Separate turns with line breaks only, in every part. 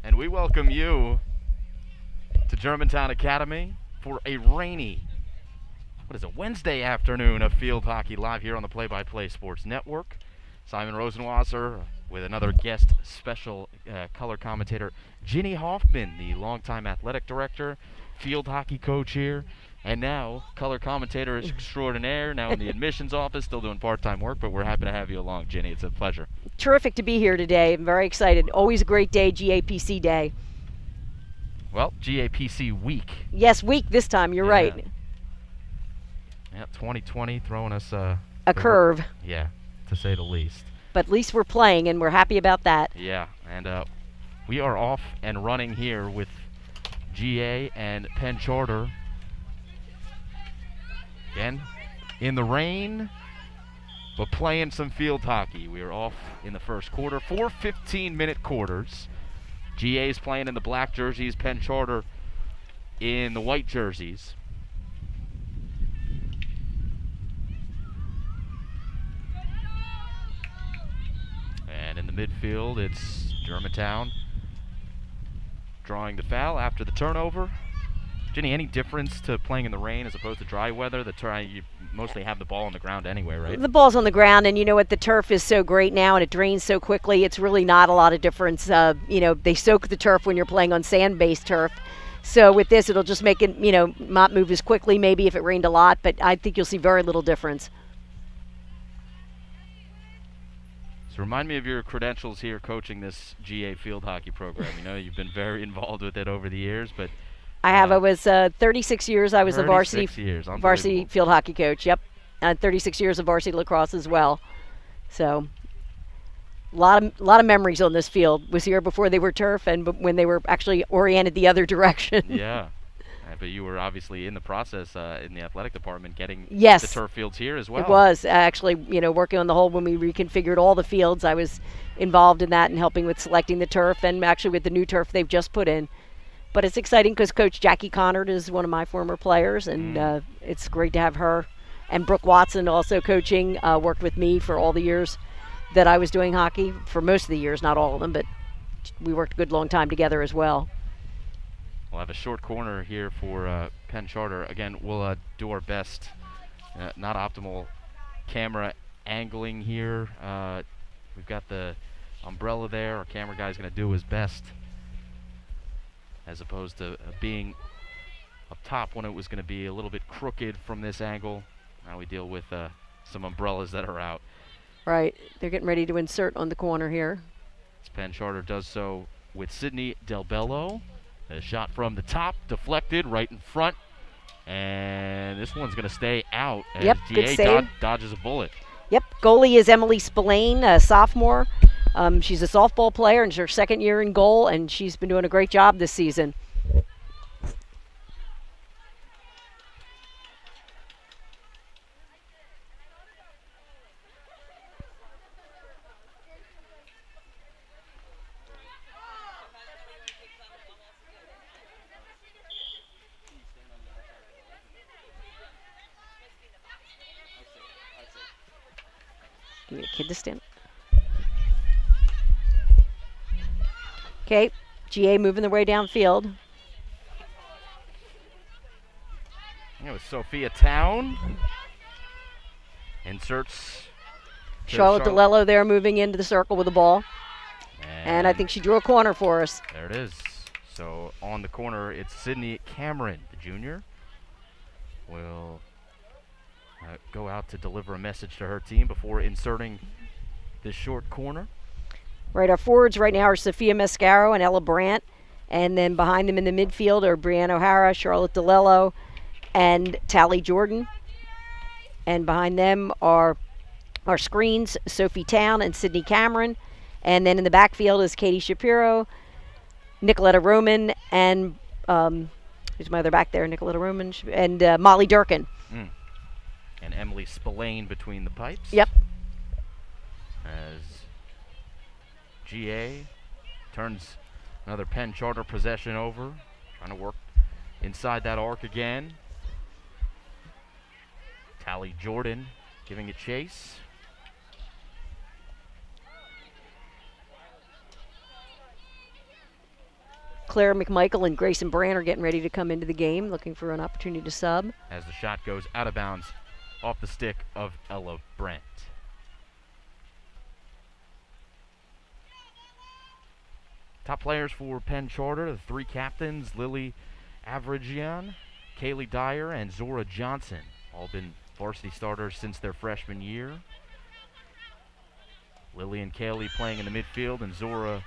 and we welcome you to Germantown Academy for a rainy, Wednesday afternoon of field hockey live here on the Play-by-Play Sports Network. Simon Rosenwasser with another guest special color commentator, Ginny Hoffman, the longtime athletic director, field hockey coach here, and now color commentator extraordinaire, now in the admissions office, still doing part-time work, but we're happy to have you along, Ginny. It's a pleasure.
Terrific to be here today. I'm very excited. Always a great day, GAPC day.
Well, GAPC week.
Yes, week this time, you're right.
Yeah, 2020 throwing us a
curve.
Yeah, to say the least.
But at least we're playing, and we're happy about that.
Yeah, and we are off and running here with GA and Penn Charter. Again, in the rain, but playing some field hockey. We are off in the first quarter. 4 15-minute quarters. GA's playing in the black jerseys, Penn Charter in the white jerseys. And in the midfield, it's Germantown drawing the foul after the turnover. Ginny, any difference to playing in the rain as opposed to dry weather? You mostly have the ball on the ground anyway, right?
The ball's on the ground, and you know what? The turf is so great now, and it drains so quickly. It's really not a lot of difference. They soak the turf when you're playing on sand-based turf. So with this, it'll just make it, not move as quickly maybe if it rained a lot, but I think you'll see very little difference.
So remind me of your credentials here coaching this GA field hockey program. You've been very involved with it over the years, but
I was 36 years. I was a varsity field hockey coach. Yep, 36 years of varsity lacrosse as well. So, a lot of memories on this field. Was here before they were turf, and when they were actually oriented the other direction.
Yeah, but you were obviously in the process in the athletic department getting
the
turf fields here as well.
It was actually, working on the whole when we reconfigured all the fields. I was involved in that and helping with selecting the turf, and actually with the new turf they've just put in. But it's exciting because Coach Jackie Connard is one of my former players, and it's great to have her. And Brooke Watson also coaching, worked with me for all the years that I was doing hockey, for most of the years, not all of them, but we worked a good long time together as well.
We'll have a short corner here for Penn Charter. Again, we'll do our best. Not optimal camera angling here. We've got the umbrella there. Our camera guy's going to do his best, as opposed to being up top when it was going to be a little bit crooked from this angle. Now we deal with some umbrellas that are out.
Right. They're getting ready to insert on the corner here.
As Penn Charter does so with Sydney Del Bello. A shot from the top, deflected right in front. And this one's going to stay out as GA dodges a bullet.
Yep. Goalie is Emily Spillane, a sophomore. She's a softball player, and it's her second year in goal, and she's been doing a great job this season. Give me a kid to stand. Okay, GA moving their way downfield.
It was Sophia Town. Inserts.
Charlotte DeLello there moving into the circle with the ball. And I think she drew a corner for us.
There it is. So on the corner, it's Sydney Cameron, the junior. Will go out to deliver a message to her team before inserting this short corner.
Right, our forwards right now are Sophia Mascaro and Ella Brandt. And then behind them in the midfield are Brianne O'Hara, Charlotte DeLello, and Tally Jordan. And behind them are our screens, Sophie Town and Sydney Cameron. And then in the backfield is Katie Shapiro, Nicoletta Roman, and who's my other back there? Nicoletta Roman and Molly Durkin.
And Emily Spillane between the pipes.
Yep.
As GA turns another Penn Charter possession over, trying to work inside that arc again. Tally Jordan giving a chase.
Claire McMichael and Grayson Brand are getting ready to come into the game, looking for an opportunity to sub.
As the shot goes out of bounds off the stick of Ella Brandt. Top players for Penn Charter, the three captains, Lily Avragian, Kaylee Dyer, and Zora Johnson. All been varsity starters since their freshman year. Lily and Kaylee playing in the midfield, and Zora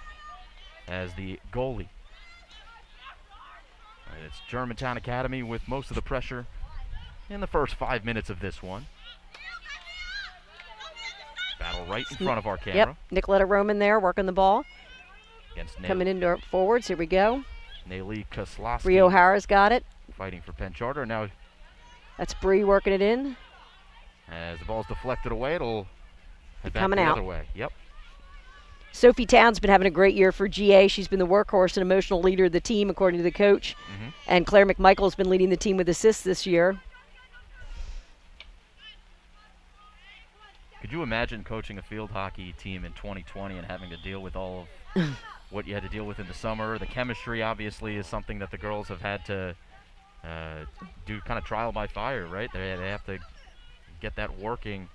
as the goalie. And it's Germantown Academy with most of the pressure in the first 5 minutes of this one. Battle right in front of our camera.
Yep, Nicoletta Roman there working the ball.
Against
Coming into forwards, here we go.
Naylee Koslowski.
Bree O'Hara's got it.
Fighting for Penn Charter. Now
that's Bree working it in.
as the ball's deflected away, it'll head back
Coming
the
out.
other way. Yep.
Sophie Town's been having a great year for GA. She's been the workhorse and emotional leader of the team, according to the coach. And Claire McMichael has been leading the team with assists this year.
Could you imagine coaching a field hockey team in 2020 and having to deal with all of what you had to deal with in the summer? The chemistry, obviously, is something that the girls have had to do kind of trial by fire, right? They have to get that working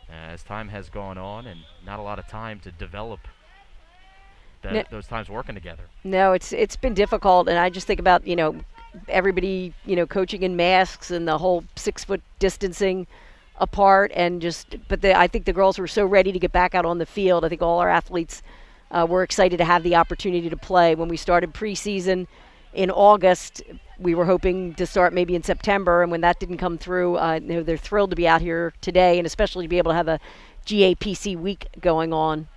as time has gone on, and not a lot of time to develop those times working together.
No, it's been difficult, and I just think about, everybody, coaching in masks and the whole 6 foot distancing apart, and I think the girls were so ready to get back out on the field. I think all our athletes were excited to have the opportunity to play. When we started preseason in August, we were hoping to start maybe in September, and when that didn't come through, they're thrilled to be out here today, and especially to be able to have a GAPC week going on.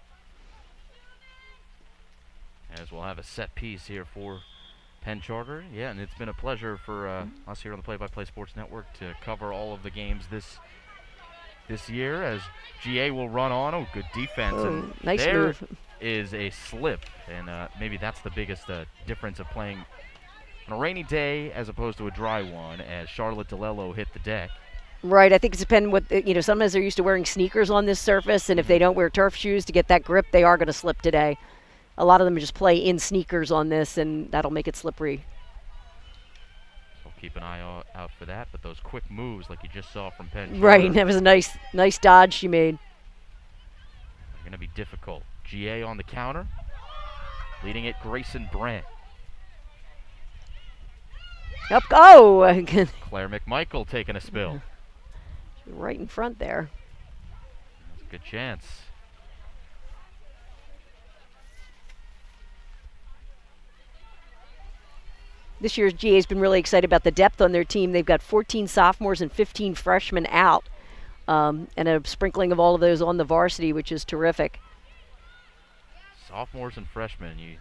As we'll have a set piece here for Penn Charter. Yeah, and it's been a pleasure for us here on the Play-by-Play Sports Network to cover all of the games this year as GA will run on. Oh, good defense. And
nice
there
move.
Is a slip, and maybe that's the biggest difference of playing on a rainy day as opposed to a dry one, as Charlotte DeLello hit the deck.
Right, I think it's depending what, sometimes they're used to wearing sneakers on this surface, and if they don't wear turf shoes to get that grip, they are going to slip today. A lot of them just play in sneakers on this, and that'll make it slippery.
So keep an eye out for that, but those quick moves like you just saw from Penn Charter,
Right, that was a nice dodge she made.
are going to be difficult. GA on the counter, leading it Grayson Brandt.
Up, go!
Claire McMichael taking a spill.
Right in front there.
That's a good chance.
This year's GA has been really excited about the depth on their team. They've got 14 sophomores and 15 freshmen out, and a sprinkling of all of those on the varsity, which is terrific.
Sophomores and freshmen, you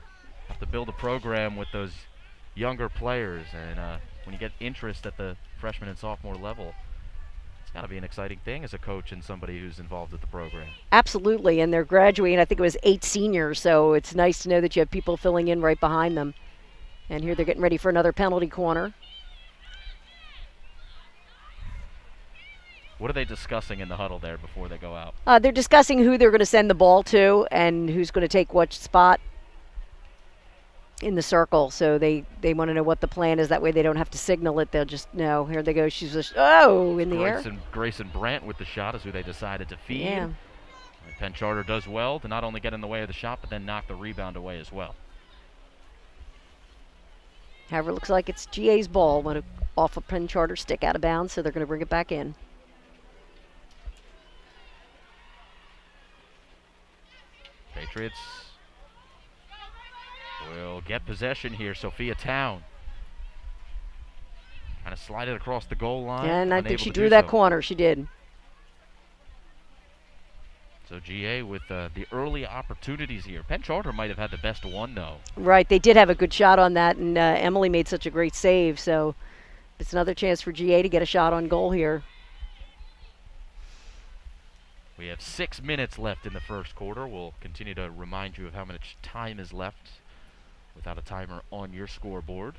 have to build a program with those younger players, and when you get interest at the freshman and sophomore level, it's got to be an exciting thing as a coach and somebody who's involved with the program.
Absolutely, and they're graduating. I think it was 8 seniors, so it's nice to know that you have people filling in right behind them. And here they're getting ready for another penalty corner.
What are they discussing in the huddle there before they go out?
They're discussing who they're going to send the ball to and who's going to take what spot in the circle. So they want to know what the plan is. That way they don't have to signal it. They'll just know. Here they go. She's just, in the air.
Grayson Brandt with the shot is who they decided to feed.
Yeah.
Penn Charter does well to not only get in the way of the shot, but then knock the rebound away as well.
However, it looks like it's GA's ball. Went off a Penn Charter stick out of bounds, so they're going to bring it back in.
Patriots will get possession here. Sophia Town kind of slide it across the goal line.
And I think
unable
she
to
drew
do
that
so.
corner. She did.
So GA with the early opportunities here. Penn Charter might have had the best one, though.
Right, they did have a good shot on that, and Emily made such a great save, so it's another chance for GA to get a shot on goal here.
We have 6 minutes left in the first quarter. We'll continue to remind you of how much time is left without a timer on your scoreboard.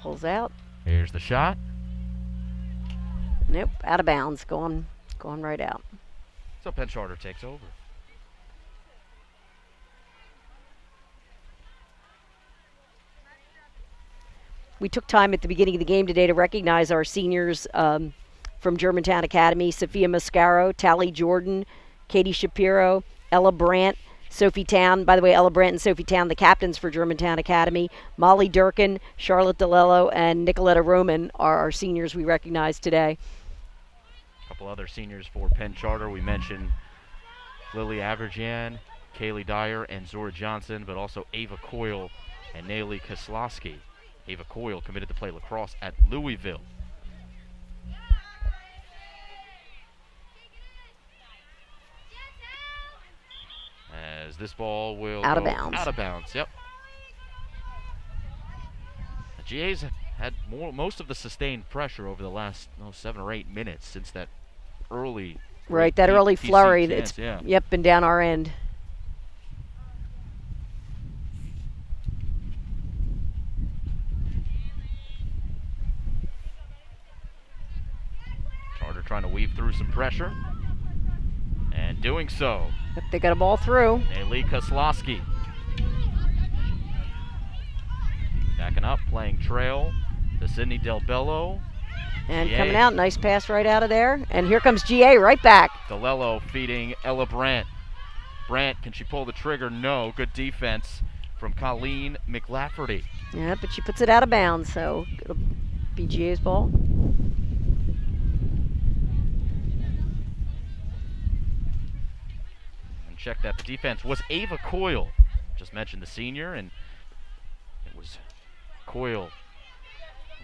Pulls out.
Here's the shot.
Nope, out of bounds, going right out.
So Penn Charter takes over.
we took time at the beginning of the game today to recognize our seniors from Germantown Academy: Sophia Mascaro, Tally Jordan, Katie Shapiro, Ella Brandt, Sophie Town. By the way, Ella Brandt and Sophie Town, the captains for Germantown Academy. Molly Durkin, Charlotte DeLello, and Nicoletta Roman are our seniors we recognize today.
A couple other seniors for Penn Charter. We mentioned Lily Averjan, Kaylee Dyer, and Zora Johnson, but also Ava Coyle and Nayeli Koslowski. Ava Coyle committed to play lacrosse at Louisville. As this ball will
Out of
go
bounds.
Out of bounds, yep. The GA's had most of the sustained pressure over the last 7 or 8 minutes since that early
Right, that early
PC
flurry.
chance,
It's
yeah.
Yep, been down our end.
Charter trying to weave through some pressure, and doing so.
Yep, they got a ball through.
Nayeli Koslowski. Backing up, playing trail to Sydney Del Bello.
And
GA.
coming out, nice pass right out of there. And here comes GA right back.
DeLello feeding Ella Brandt. Brandt, can she pull the trigger? No. Good defense from Colleen McLafferty.
Yeah, but she puts it out of bounds, so it'll be GA's ball.
And check that the defense was Ava Coyle. Just mentioned the senior, and it was Coyle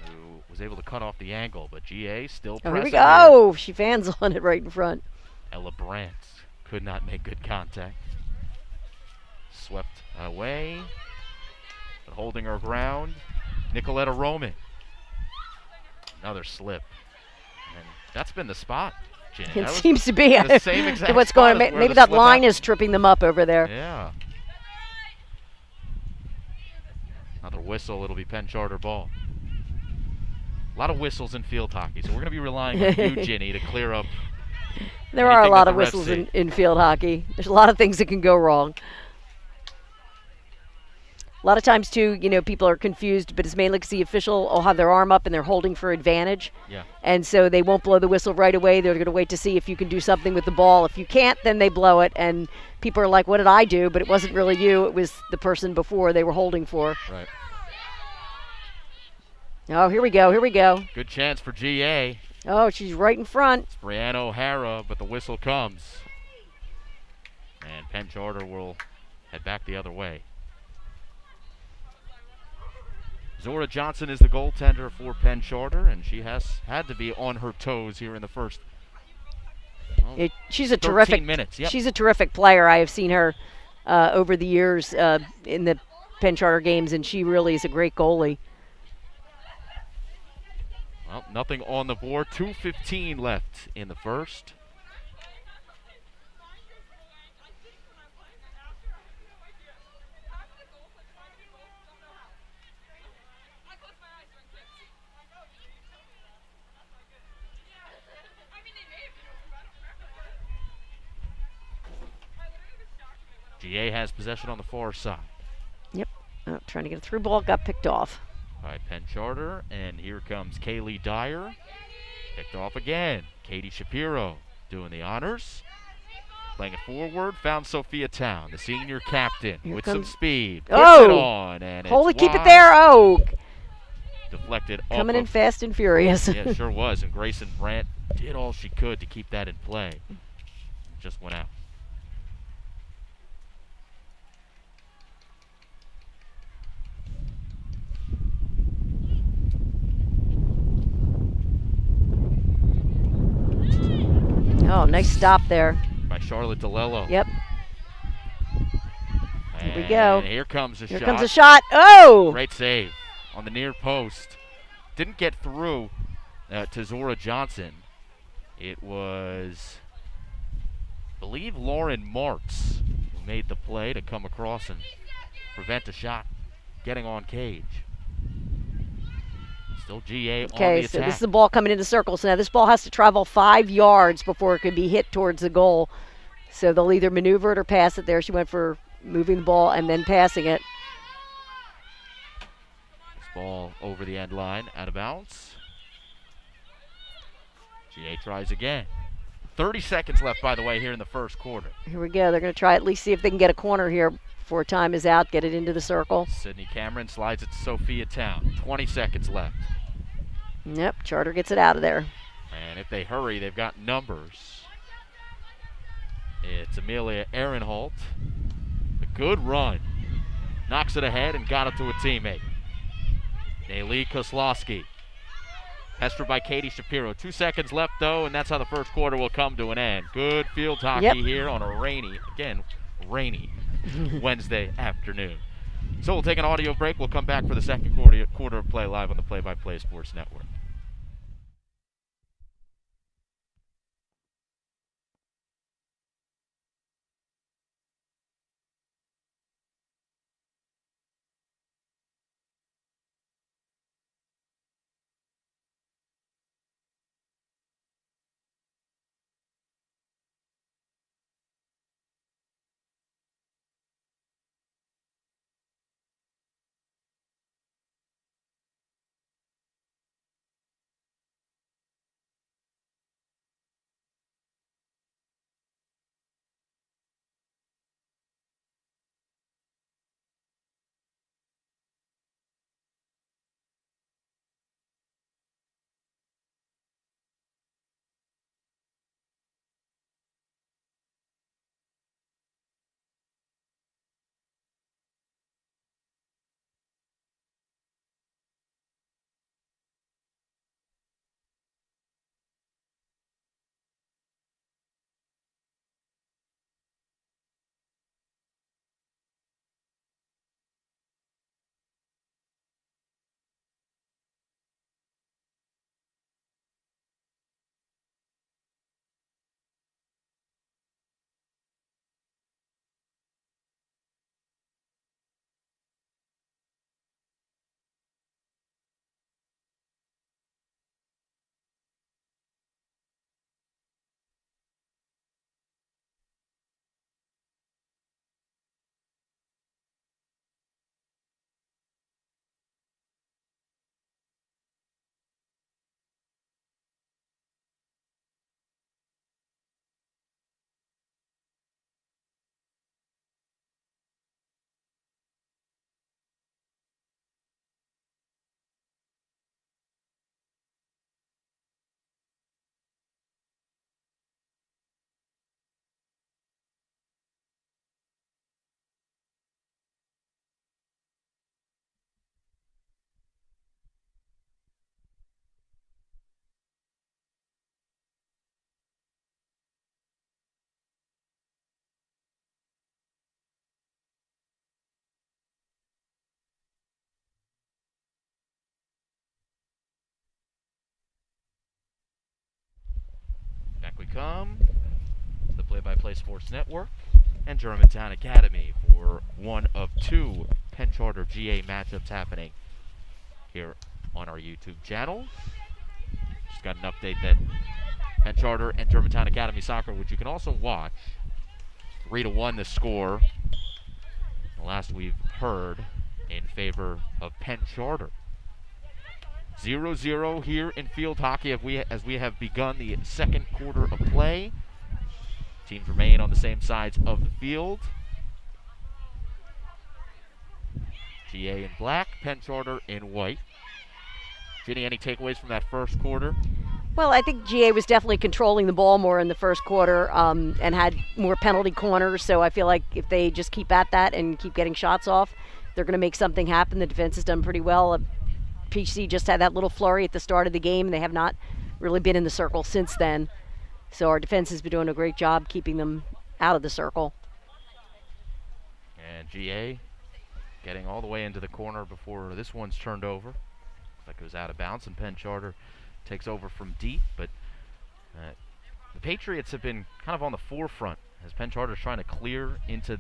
who was able to cut off the angle, but GA still
Oh,
pressing.
here we go. She fans on it right in front.
Ella Brandt could not make good contact. Swept away, but holding her ground. Nicoletta Roman. Another slip. And that's been the spot, Jen.
It
That was
seems to be.
the same exact
What's
spot
going
as
on?
where
Maybe
the
that
slip
line
happened.
is tripping them up over there.
Yeah. Another whistle. It'll be Penn Charter ball. A lot of whistles in field hockey, so we're going to be relying on you, Ginny, to clear up.
There are a
anything
lot
that
of
the refs
whistles
see.
in field hockey. There's a lot of things that can go wrong. A lot of times, too, people are confused, but it's mainly because the official will have their arm up and they're holding for advantage.
Yeah.
And so they won't blow the whistle right away. They're going to wait to see if you can do something with the ball. If you can't, then they blow it. And people are like, what did I do? But it wasn't really you. It was the person before they were holding for.
Right.
Oh, here we go. Here we go.
Good chance for GA.
Oh, she's right in front.
It's Brianna O'Hara, but the whistle comes. And Penn Charter will head back the other way. Zora Johnson is the goaltender for Penn Charter, and she has had to be on her toes here in the first.
She's a
13
terrific.
minutes. Yep.
She's a terrific player. I have seen her over the years in the Penn Charter games, and she really is a great goalie.
Well, nothing on the board. 2:15 left in the first. GA has possession on the far side.
Yep. Trying to get a through ball, got picked off.
By Penn Charter, and here comes Kaylee Dyer. Picked off again. Katie Shapiro doing the honors. Playing it forward, found Sophia Town, the senior captain,
Here
with
comes-
some speed. Puts
Oh!
it on, and
Holy,
it's
keep it
wide.
there. Oh,
Deflected off
coming in
of-
fast and furious.
Yeah, it sure was. And Grayson Brandt did all she could to keep that in play. Just went out.
Oh, nice stop there.
By Charlotte DeLello.
Yep.
And
we go.
Here comes a
Here
shot.
comes a shot. Oh!
Great save on the near post. Didn't get through to Zora Johnson. It was, I believe, Lauren Martz who made the play to come across and prevent a shot getting on cage. Still GA on the
Okay,
attack.
so this is the ball coming into circle. So now this ball has to travel 5 yards before it can be hit towards the goal. So they'll either maneuver it or pass it there. She went for moving the ball and then passing it.
Ball over the end line, out of bounds. GA tries again. 30 seconds left, by the way, here in the first quarter.
Here we go. They're going to try at least see if they can get a corner here before time is out, get it into the circle.
Sydney Cameron slides it to Sophia Town. 20 seconds left.
Yep, Charter gets it out of there.
And if they hurry, they've got numbers. It's Amelia Ehrenholt. A good run. Knocks it ahead and got it to a teammate. Naylee Koslowski. Pestered by Katie Shapiro. 2 seconds left, though, and that's how the first quarter will come to an end. Good field hockey here on a rainy Wednesday afternoon. So we'll take an audio break. We'll come back for the second quarter of play live on the Play by Play Sports Network. Back we come to the Play by Play Sports Network and Germantown Academy for one of two Penn Charter GA matchups happening here on our YouTube channel. Just got an update that Penn Charter and Germantown Academy Soccer, which you can also watch, 3-1 the score. The last we've heard in favor of Penn Charter. 0-0 here in field hockey as we have begun the second quarter of play. Teams remain on the same sides of the field. GA in black, Penn Charter in white. Ginny, any takeaways from that first quarter?
Well, I think GA was definitely controlling the ball more in the first quarter and had more penalty corners. So I feel like if they just keep at that and keep getting shots off, they're going to make something happen. The defense has done pretty well. PC just had that little flurry at the start of the game. They have not really been in the circle since then. So our defense has been doing a great job keeping them out of the circle.
And GA getting all the way into the corner before this one's turned over. Looks like it was out of bounds, and Penn Charter takes over from deep. But the Patriots have been kind of on the forefront as Penn Charter's trying to clear into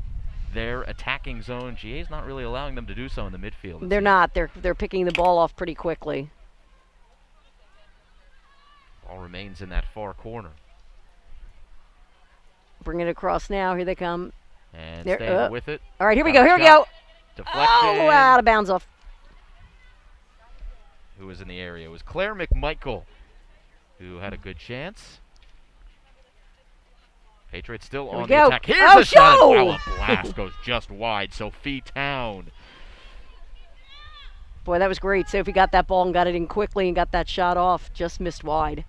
their attacking zone. GA's not really allowing them to do so in the midfield.
They're not. They're picking the ball off pretty quickly.
Ball remains in that far corner.
Bring it across now. Here they come.
And staying with it.
All right, here we go. Here we go.
Deflection.
Oh, out of bounds off.
who was in the area. It was Claire McMichael who had a good chance. Patriots still on the attack. Here's a shot. Wow, a blast goes just wide. Sophie Town.
Boy, that was great. Sophie got that ball and got it in quickly and got that shot off. Just missed wide.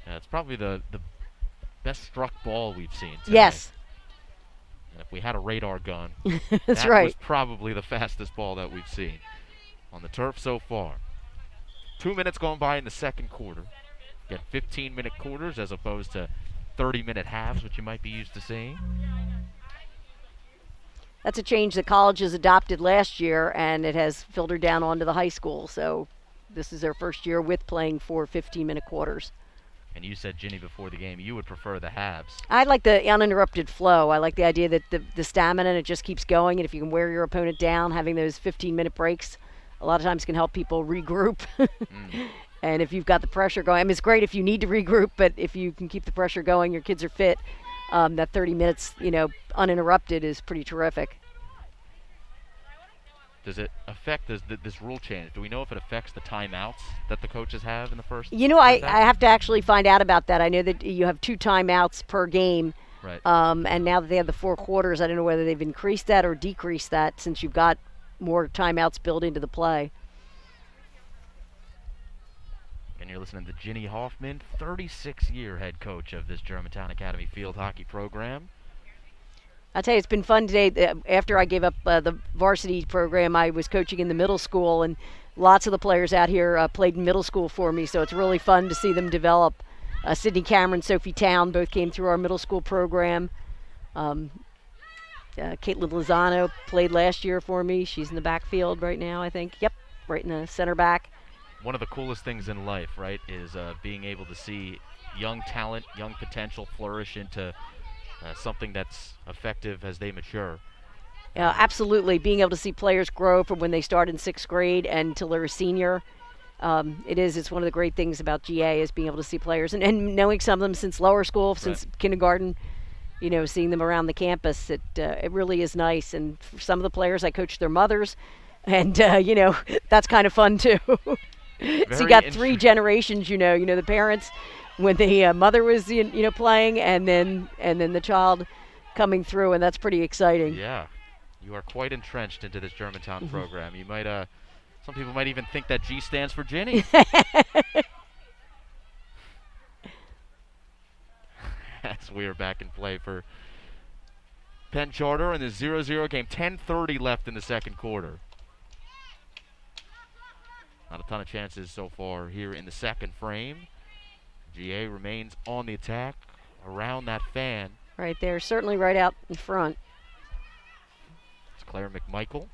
Yeah, it's probably the best struck ball we've seen today.
Yes.
And if we had a radar gun,
That's
that
right.
was probably the fastest ball that we've seen on the turf so far. 2 minutes going by in the second quarter. Get 15-minute quarters as opposed to 30-minute halves, which you might be used to seeing.
That's a change that colleges adopted last year, and it has filtered down onto the high school. So this is their first year with playing for 15-minute quarters.
And you said, Ginny, before the game, you would prefer the halves.
I like the uninterrupted flow. I like the idea that the stamina, and it just keeps going, and if you can wear your opponent down, having those 15-minute breaks a lot of times can help people regroup. And if you've got the pressure going, I mean, it's great if you need to regroup, but if you can keep the pressure going, your kids are fit, that 30 minutes, uninterrupted is pretty terrific.
Does it affect this rule change? Do we know if it affects the timeouts that the coaches have in the first?
I have to actually find out about that. I know that you have 2 timeouts per game.
Right.
And now that they have the 4 quarters, I don't know whether they've increased that or decreased that since you've got more timeouts built into the play.
And you're listening to Ginny Hoffman, 36-year head coach of this Germantown Academy field hockey program.
I'll tell you, it's been fun today. After I gave up the varsity program, I was coaching in the middle school, and lots of the players out here played in middle school for me, so it's really fun to see them develop. Sydney Cameron, Sophie Town both came through our middle school program. Caitlin Lozano played last year for me. She's in the backfield right now, I think. Yep, right in the center back.
One of the coolest things in life, right, is being able to see young talent, young potential flourish into something that's effective as they mature.
Absolutely. Being able to see players grow from when they start in 6th grade until they're a senior. It's one of the great things about GA is being able to see players and knowing some of them since lower school, since kindergarten, seeing them around the campus. It really is nice. And for some of the players, I coach their mothers, and, that's kind of fun too. So you got 3 generations, the parents when the mother was playing, and then the child coming through, and that's pretty exciting.
Yeah, you are quite entrenched into this Germantown program. You might, some people might even think that G stands for Ginny. As we are back in play for Penn Charter in the 0-0 game. 10:30 left in the second quarter. Not a ton of chances so far here in the second frame. GA remains on the attack around that fan.
Right there, certainly right out in front.
It's Claire McMichael.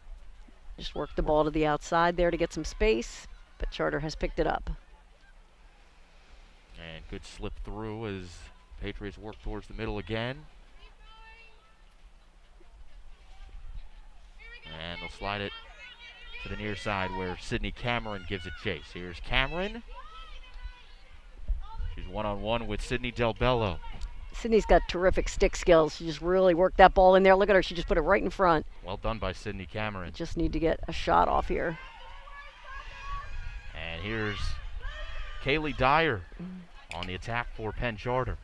Just worked the ball to the outside there to get some space, but Charter has picked it up.
And good slip through as Patriots work towards the middle again. And they'll slide it to the near side where Sydney Cameron gives it chase. Here's Cameron. She's one-on-one with Sydney Del Bello.
Sydney's got terrific stick skills. She just really worked that ball in there. Look at her. She just put it right in front.
Well done by Sydney Cameron.
Just need to get a shot off here.
And here's Kaylee Dyer on the attack for Penn Charter.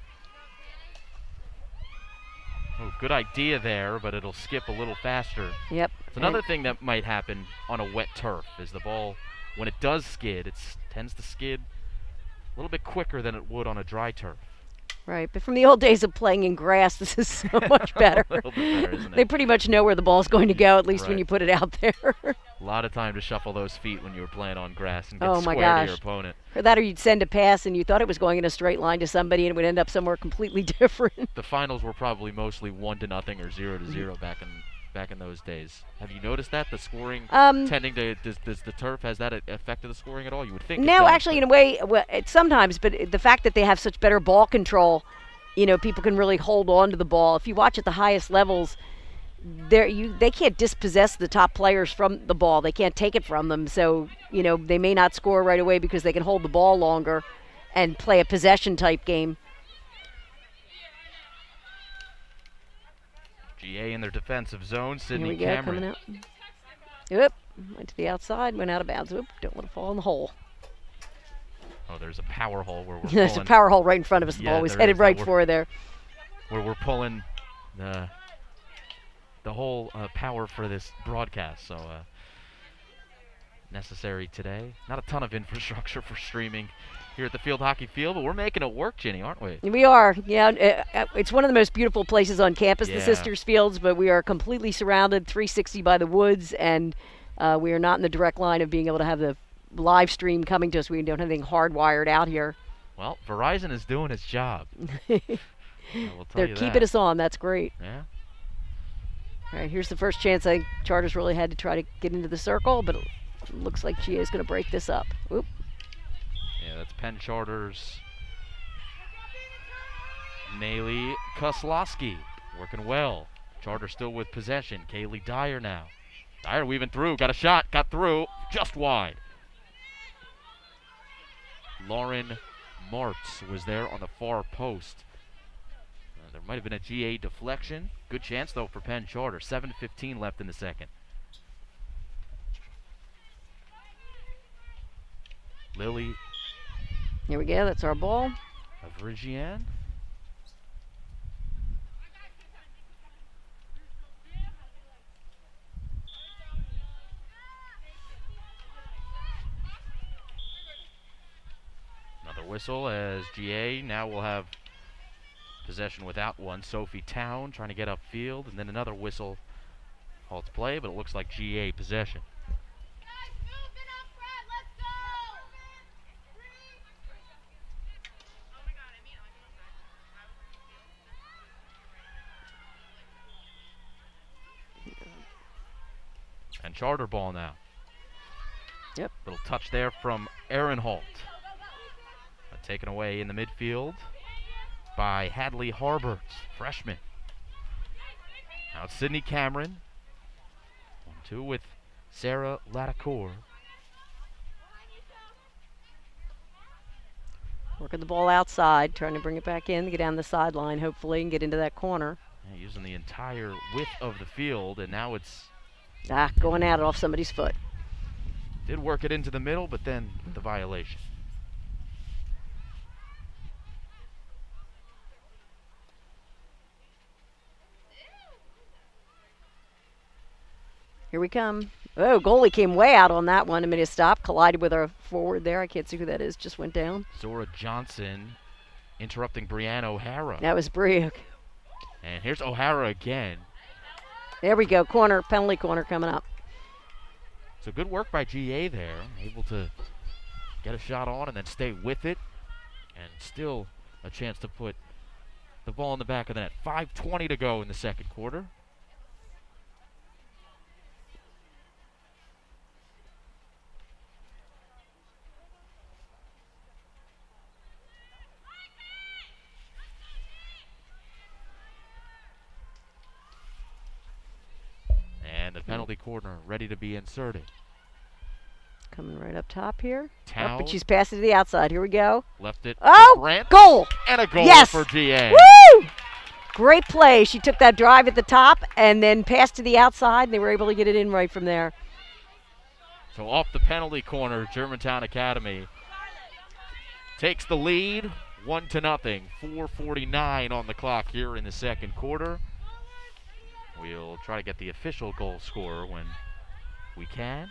Oh, good idea there, but it'll skip a little faster.
Yep.
It's another thing that might happen on a wet turf is the ball, when it does skid, it tends to skid a little bit quicker than it would on a dry turf.
Right, but from the old days of playing in grass, this is so much better.
A little bit better, isn't it?
They pretty much know where the ball's going to go, at least when
Right.
you put it out there.
A lot of time to shuffle those feet when you were playing on grass and get
Oh, my
square to
gosh.
your opponent.
Or that, or you'd send a pass and you thought it was going in a straight line to somebody and it would end up somewhere completely different.
The finals were probably mostly 1-0 or 0-0 back in those days. Have you noticed that the scoring tending to does the turf, has that affected the scoring at all? You would think.
No, actually, in a way, well, sometimes. But the fact that they have such better ball control, people can really hold on to the ball. If you watch at the highest levels, they can't dispossess the top players from the ball. They can't take it from them. So they may not score right away because they can hold the ball longer and play a possession type game.
GA in their defensive zone.
Here
Sydney
we go,
Cameron.
coming out. Yep, Went to the outside, went out of bounds. Oop, don't want to fall in the hole.
Oh, there's a power hole where we're
There's a
pulling.
power hole right in front of us. The
Yeah,
ball was
there
headed
is.
right for her there.
Where we're pulling the whole power for this broadcast. So necessary today. Not a ton of infrastructure for streaming here at the field hockey field, but we're making it work, Ginny, aren't we?
We are, yeah. It's one of the most beautiful places on campus, the
Yeah.
Sisters Fields, but we are completely surrounded, 360 by the woods, and we are not in the direct line of being able to have the live stream coming to us. We don't have anything hardwired out here.
Well, Verizon is doing its job. I will tell
They're
you
keeping
that.
us on. That's great.
Yeah.
All right, here's the first chance. I think Charters really had to try to get into the circle, but it looks like GA is going to break this up. Oop.
Yeah, that's Penn Charters. Nayli Koslowski working well. Charter still with possession. Kaylee Dyer now. Dyer weaving through. Got a shot. Got through. Just wide. Lauren Martz was there on the far post. There might have been a GA deflection. Good chance, though, for Penn Charter. 7:15 left in the second. Lily
Here we go. That's our ball.
Avrigian. Another whistle as GA now will have possession without one. Sophie Town trying to get upfield, and then another whistle halts play, but it looks like GA possession. And Charter ball now.
Yep.
Little touch there from Aaron Holt. Taken away in the midfield by Hadley Harberts, freshman. Now it's Sydney Cameron. 1-2 with Sarah Laticour.
Working the ball outside, trying to bring it back in to get down the sideline, hopefully, and get into that corner.
Yeah, using the entire width of the field, and now it's
Going out off somebody's foot.
did work it into the middle, but then the violation.
Here we come. Oh, goalie came way out on that one. A minute stop, collided with our forward there. I can't see who that is. Just went down.
Zora Johnson interrupting Brianna O'Hara.
That was Brie.
And here's O'Hara again.
There we go. Corner, penalty corner coming up.
So good work by GA there. Able to get a shot on and then stay with it. And still a chance to put the ball in the back of the net. 5:20 to go in the second quarter. And the penalty corner ready to be inserted.
Coming right up top here.
Town.
Oh, but she's passed it to the outside. Here we go.
Left it
Oh,
for Brant.
goal.
And a goal
Yes.
for GA.
Woo! Great play. She took that drive at the top and then passed to the outside, and they were able to get it in right from there.
So off the penalty corner, Germantown Academy takes the lead, 1-0. 4:49 on the clock here in the second quarter. We'll try to get the official goal scorer when we can.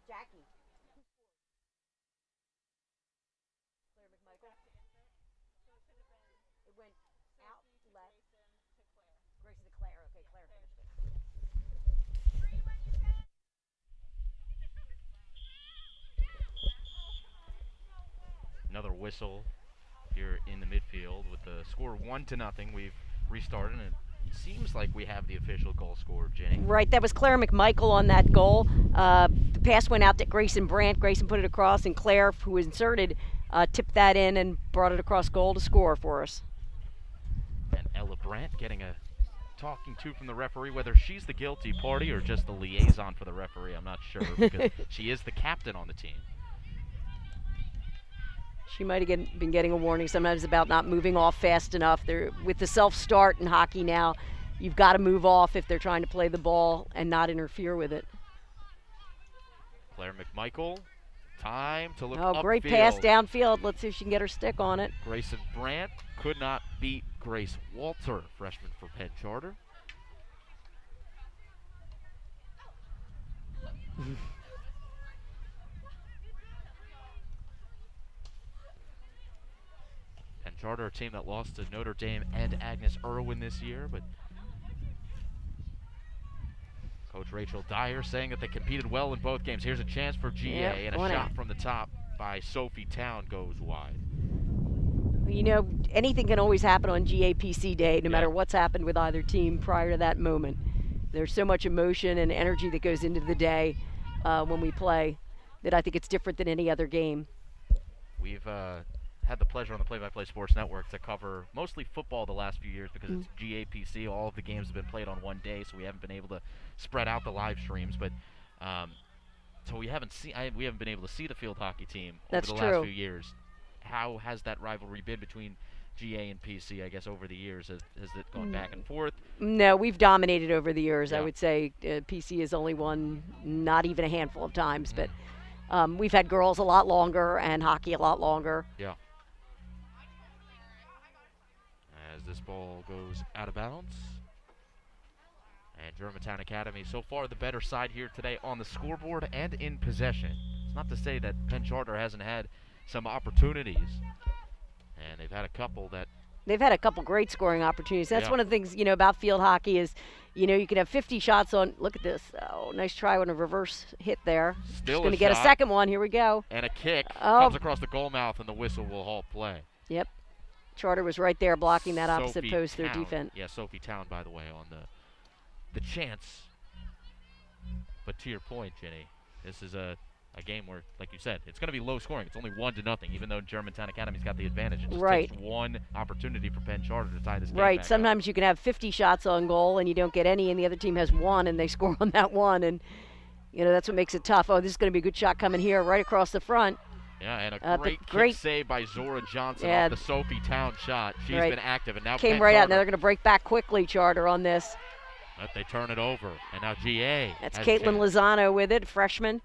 Jackie. It went out left. Grace to Claire. Okay, Claire finished it.
Another whistle here in the midfield with the score 1-0. We've restarted, and it seems like we have the official goal scorer, Jenny.
Right, that was Claire McMichael on that goal. The pass went out to Grayson Brandt. Grayson put it across, and Claire, who was inserted, tipped that in and brought it across goal to score for us.
And Ella Brandt getting a talking to from the referee, whether she's the guilty party or just the liaison for the referee, I'm not sure, because she is the captain on the team.
She might have been getting a warning sometimes about not moving off fast enough. With the self-start in hockey now, you've got to move off if they're trying to play the ball and not interfere with it.
Claire McMichael, time to look
Oh, great
upfield.
pass downfield. Let's see if she can get her stick on it.
Grayson Brandt could not beat Grace Walter, freshman for Penn Charter. Penn Charter, a team that lost to Notre Dame and Agnes Irwin this year, but Coach Rachel Dyer saying that they competed well in both games. Here's a chance for GA, and a shot from the top by Sophie Town goes wide.
You know, anything can always happen on GAPC Day, no matter what's happened with either team prior to that moment. There's so much emotion and energy that goes into the day when we play that I think it's different than any other game.
We've had the pleasure on the Play-by-Play Sports Network to cover mostly football the last few years because it's GAPC. All of the games have been played on one day, so we haven't been able to spread out the live streams. But so we haven't been able to see the field hockey team over the last few years. How has that rivalry been between GA and PC, I guess, over the years? Has it gone back and forth?
No, we've dominated over the years. I would say PC has only won not even a handful of times, but we've had girls a lot longer and hockey a lot longer.
Yeah. As this ball goes out of bounds. And Germantown Academy, so far the better side here today on the scoreboard and in possession. It's not to say that Penn Charter hasn't had some opportunities. And they've had a couple
great scoring opportunities. That's one of the things, about field hockey is, you can have 50 shots on. Look at this. Oh, nice try on a reverse hit there.
Still
going to get a second one. Here we go.
And a kick comes across the goal mouth, and the whistle will halt play.
Yep. Charter was right there blocking that opposite post, their defense.
Yeah, Sophie Town, by the way, on the chance. But to your point, Jenny, this is a game where, like you said, it's going to be low scoring. It's only 1-0, even though Germantown Academy's got the advantage. It just takes one opportunity for Penn Charter to tie this game back
Sometimes
up.
You can have 50 shots on goal and you don't get any, and the other team has one and they score on that one, and that's what makes it tough. Oh, this is going to be a good shot coming here right across the front.
Yeah, and a great kick save by Zora Johnson off the Sophie Town shot. She's been active, and now
came
Penn
right
Charter,
out. Now they're going to break back quickly, Charter, on this.
But they turn it over, and now GA.
That's Caitlin Lozano with it, freshman.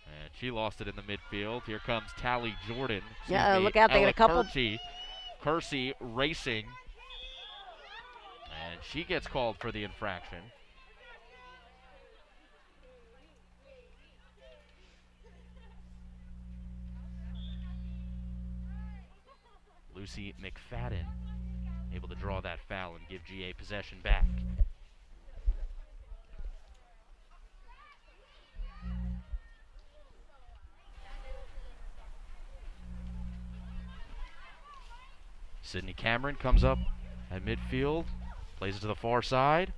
And she lost it in the midfield. Here comes Tally Jordan.
Look out, they got a couple.
Kersey racing. And she gets called for the infraction. Lucy McFadden able to draw that foul and give GA possession back. Sydney Cameron comes up at midfield, plays it to the far side.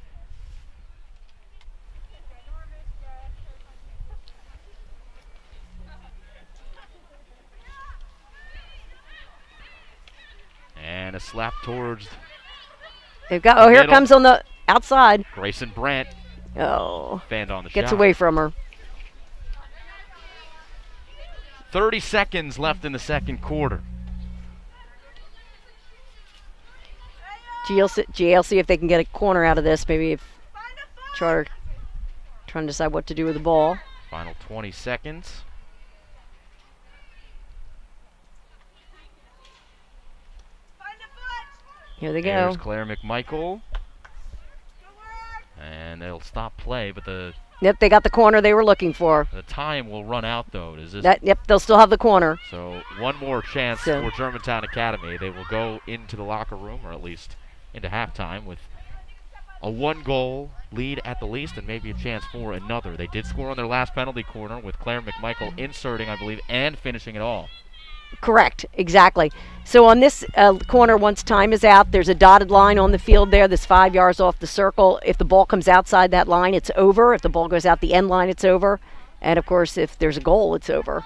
And a slap towards
they've got. Oh, here it comes on the outside.
Grayson Brandt.
Oh,
fanned on the
gets
shot.
away from her.
30 seconds left in the second quarter.
GL see if they can get a corner out of this. Maybe if Charter trying to decide what to do with the ball.
Final 20 seconds.
Here they go.
There's Claire McMichael. And they'll stop play, but
Yep, they got the corner they were looking for.
The time will run out, though.
Yep, they'll still have the corner.
So one more chance for Germantown Academy. They will go into the locker room, or at least into halftime, with a one-goal lead at the least and maybe a chance for another. They did score on their last penalty corner with Claire McMichael inserting, I believe, and finishing it all.
Correct, exactly. So on this corner, once time is out, there's a dotted line on the field there that's 5 yards off the circle. If the ball comes outside that line, it's over. If the ball goes out the end line, it's over. And, of course, if there's a goal, it's over.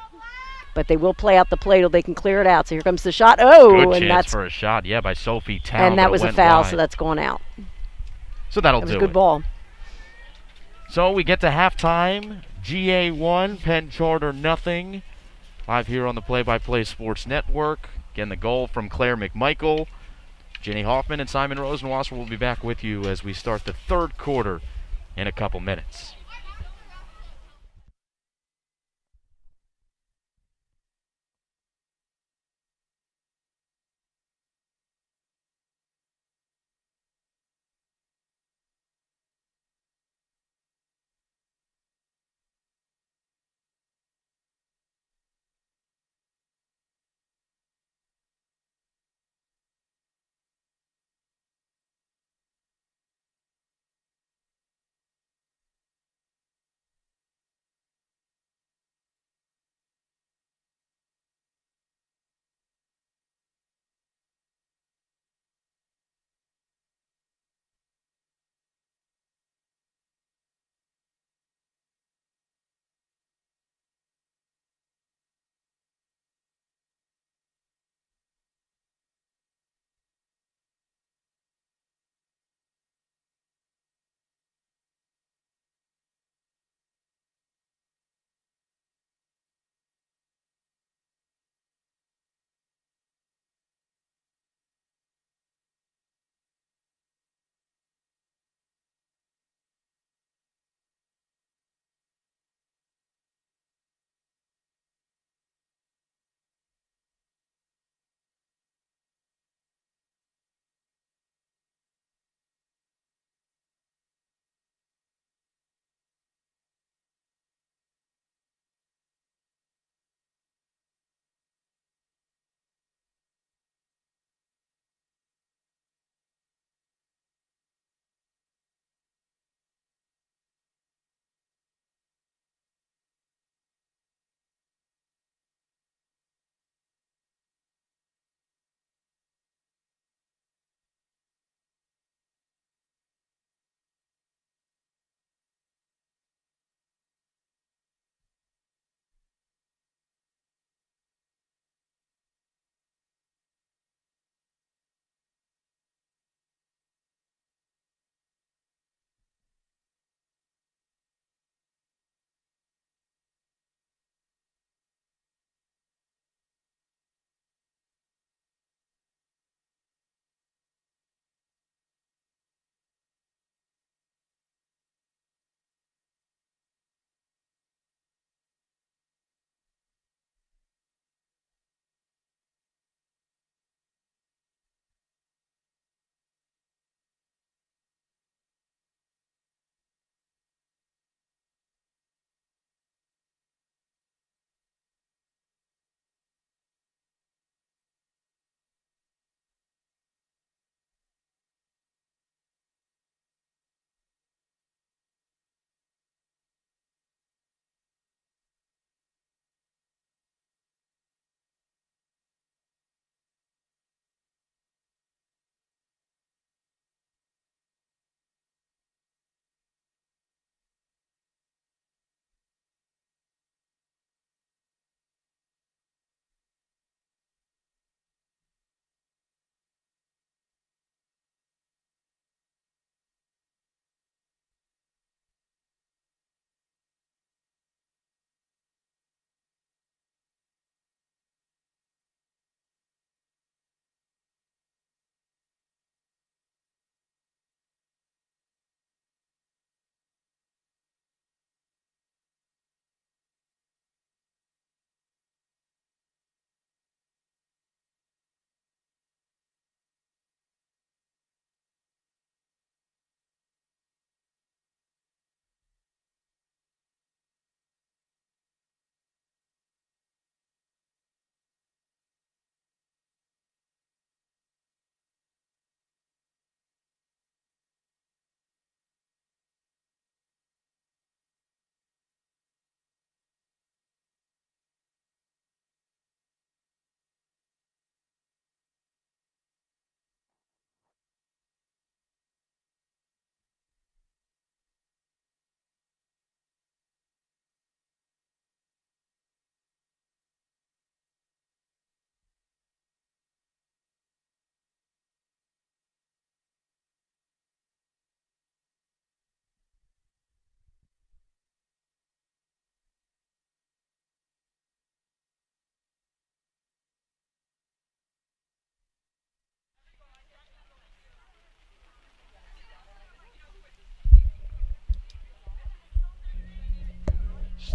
But they will play out the play till they can clear it out. So here comes the shot. Oh,
good
and
chance for a shot, by Sophie Town.
And that was a foul, so that's going out.
So that'll do it.
That was a good ball.
So we get to halftime. GA 1, Penn Charter nothing. live here on the Play-by-Play Sports Network. Again, the goal from Claire McMichael. Jenny Hoffman and Simon Rosenwasser will be back with you as we start the third quarter in a couple minutes.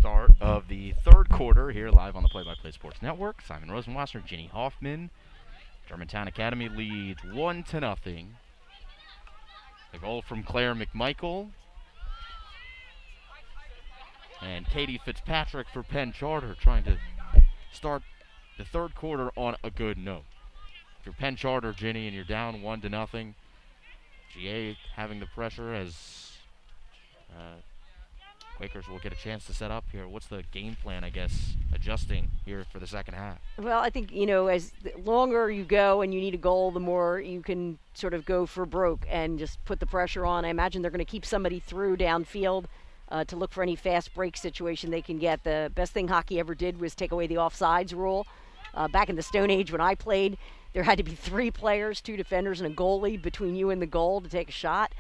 Start of the third quarter here live on the Play-by-Play Sports Network. Simon Rosenwasser, Ginny Hoffman. Germantown Academy leads 1-0. The goal from Claire McMichael. And Katie Fitzpatrick for Penn Charter, trying to start the third quarter on a good note. If you're Penn Charter, Ginny, and you're down 1-0, GA having the pressure as Quakers will get a chance to set up here. What's the game plan, I guess, adjusting here for the second half?
Well, I think, as the longer you go and you need a goal, the more you can sort of go for broke and just put the pressure on. I imagine they're going to keep somebody through downfield to look for any fast break situation they can get. The best thing hockey ever did was take away the offsides rule. Back in the Stone Age when I played, there had to be 3 players, 2 defenders, and a goalie between you and the goal to take a shot.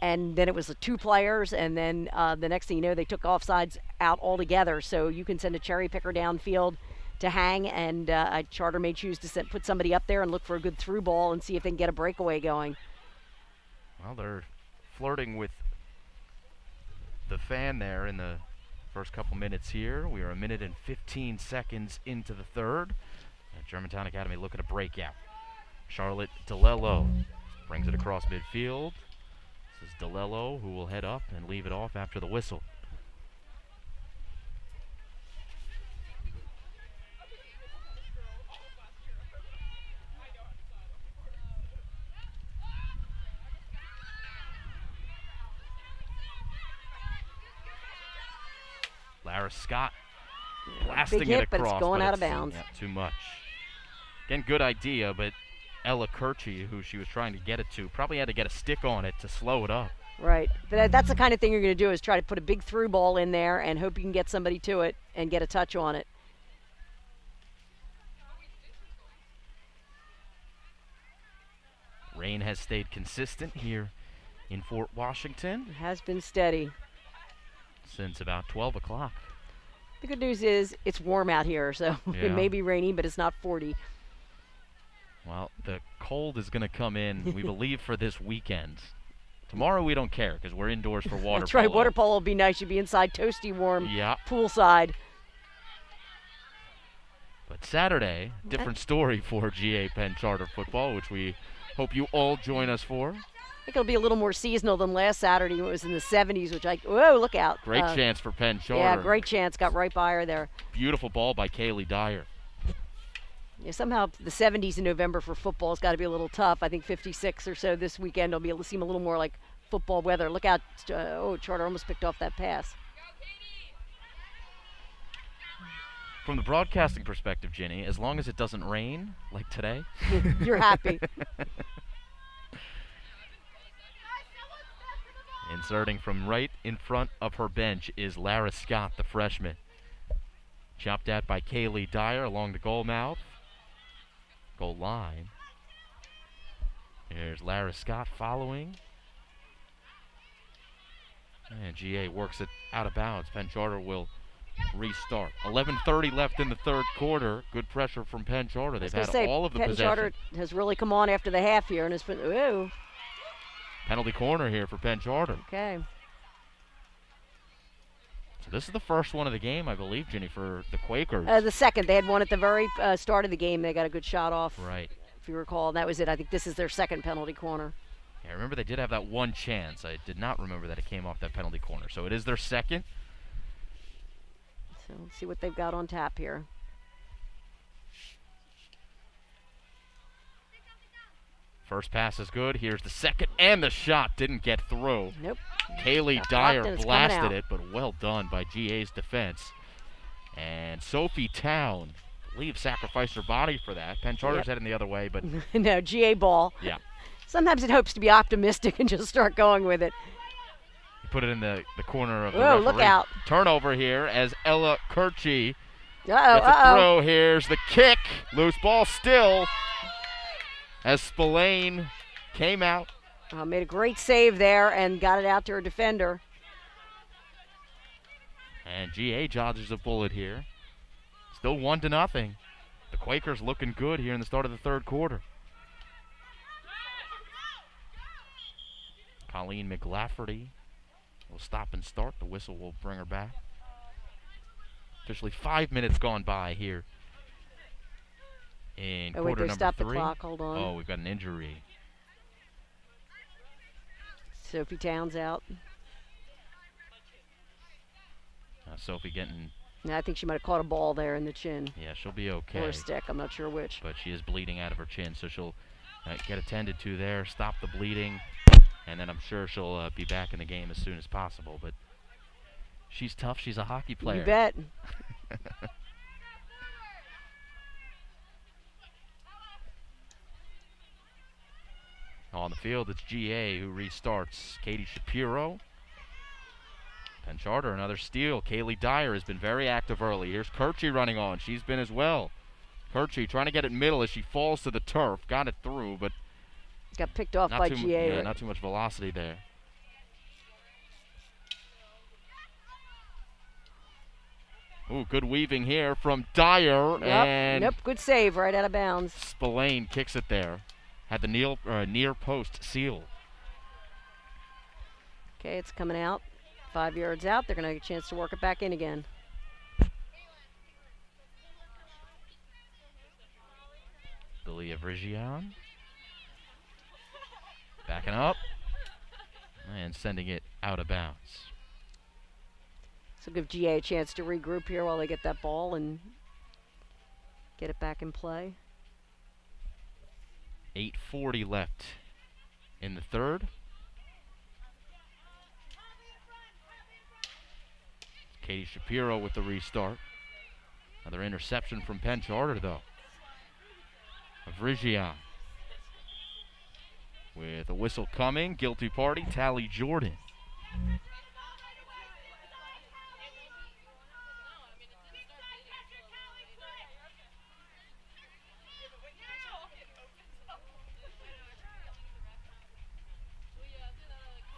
And then it was the 2 players, and then the next thing you know, they took offsides out altogether. So you can send a cherry picker downfield to hang, and Charter may choose to put somebody up there and look for a good through ball and see if they can get a breakaway going.
Well, they're flirting with the fan there in the first couple minutes here. We are 1 minute and 15 seconds into the third. Germantown Academy looking to break out. Charlotte DeLello brings it across midfield. This is DeLello who will head up and leave it off after the whistle. Lara Scott blasting
Big hit,
it across,
but it's going out of bounds.
Yeah, too much. Again, good idea, but Ella Kirchie, who she was trying to get it to, probably had to get a stick on it to slow it up.
Right. But that's the kind of thing you're going to do, is try to put a big through ball in there and hope you can get somebody to it and get a touch on it.
Rain has stayed consistent here in Fort Washington.
It has been steady
Since about 12 o'clock.
The good news is it's warm out here, so it may be rainy, but it's not 40.
Well, the cold is going to come in, we believe, for this weekend. Tomorrow we don't care because we're indoors for water polo.
That's right. Water polo will be nice. You'll be inside, toasty warm, poolside.
But Saturday, different story for GA Penn Charter football, which we hope you all join us for.
I think it'll be a little more seasonal than last Saturday when it was in the 70s, which whoa, look out.
Great chance for Penn Charter.
Yeah, great chance. Got right by her there.
Beautiful ball by Kaylee Dyer.
Yeah, somehow the 70s in November for football has got to be a little tough. I think 56 or so this weekend will seem a little more like football weather. Look out. Charter almost picked off that pass.
From the broadcasting perspective, Ginny, as long as it doesn't rain, like today.
You're happy.
Inserting from right in front of her bench is Lara Scott, the freshman. Chopped at by Kaylee Dyer along the goal mouth. Goal line. Here's Lara Scott following. And GA works it out of bounds. Penn Charter will restart. 11:30 left in the third quarter. Good pressure from Penn Charter. They've had all of the possession.
Penn Charter has really come on after the half here and has been, ooh.
Penalty corner here for Penn Charter.
Okay.
So this is the first one of the game, I believe, Ginny, for the Quakers.
The second. They had one at the very start of the game. They got a good shot off.
Right.
If you recall, that was it. I think this is their second penalty corner.
Yeah, I remember they did have that one chance. I did not remember that it came off that penalty corner. So it is their second.
So let's see what they've got on tap here.
First pass is good. Here's the second, and the shot didn't get through.
Nope.
Kaylee Dyer blasted it, but well done by GA's defense. And Sophie Town, I believe, sacrificed her body for that. Penn Charter's heading the other way, but
no, GA ball.
Yeah.
Sometimes it hopes to be optimistic and just start going with it.
Put it in the corner of the
referee.
Look
out.
Turnover here as Ella Kirchie
gets a
throw. Here's the kick. Loose ball still as Spillane came out.
Made a great save there and got it out to her defender.
And GA dodges a bullet here. Still 1-0. The Quakers looking good here in the start of the third quarter. Colleen McLafferty will stop and start. The whistle will bring her back. Officially 5 minutes gone by here in
Oh, wait,
quarter
they
number
stopped the
3.
clock. Hold on.
Oh, we've got an injury.
Sophie Towns out.
Sophie getting...
Yeah, I think she might have caught a ball there in the chin.
Yeah, she'll be okay.
Or a stick. I'm not sure which.
But she is bleeding out of her chin, so she'll get attended to there, stop the bleeding, and then I'm sure she'll be back in the game as soon as possible. But she's tough. She's a hockey player.
You bet.
On the field, it's GA who restarts. Katie Shapiro. Penn Charter, another steal. Kaylee Dyer has been very active early. Here's Kirchie running on. She's been as well. Kirchie trying to get it middle as she falls to the turf. Got it through, but
got picked off by GA.
Yeah, not too much velocity there. Ooh, good weaving here from Dyer. And
Yep, good save right out of bounds.
Spillane kicks it there. Had the near post sealed.
Okay, it's coming out. 5 yards out. They're going to get a chance to work it back in again.
Billy Avrigian. Backing up. And sending it out of bounds.
So give GA a chance to regroup here while they get that ball and get it back in play.
8:40 left in the third. Katie Shapiro with the restart. Another interception from Penn Charter, though. Avrigian with a whistle coming. Guilty party, Tally Jordan.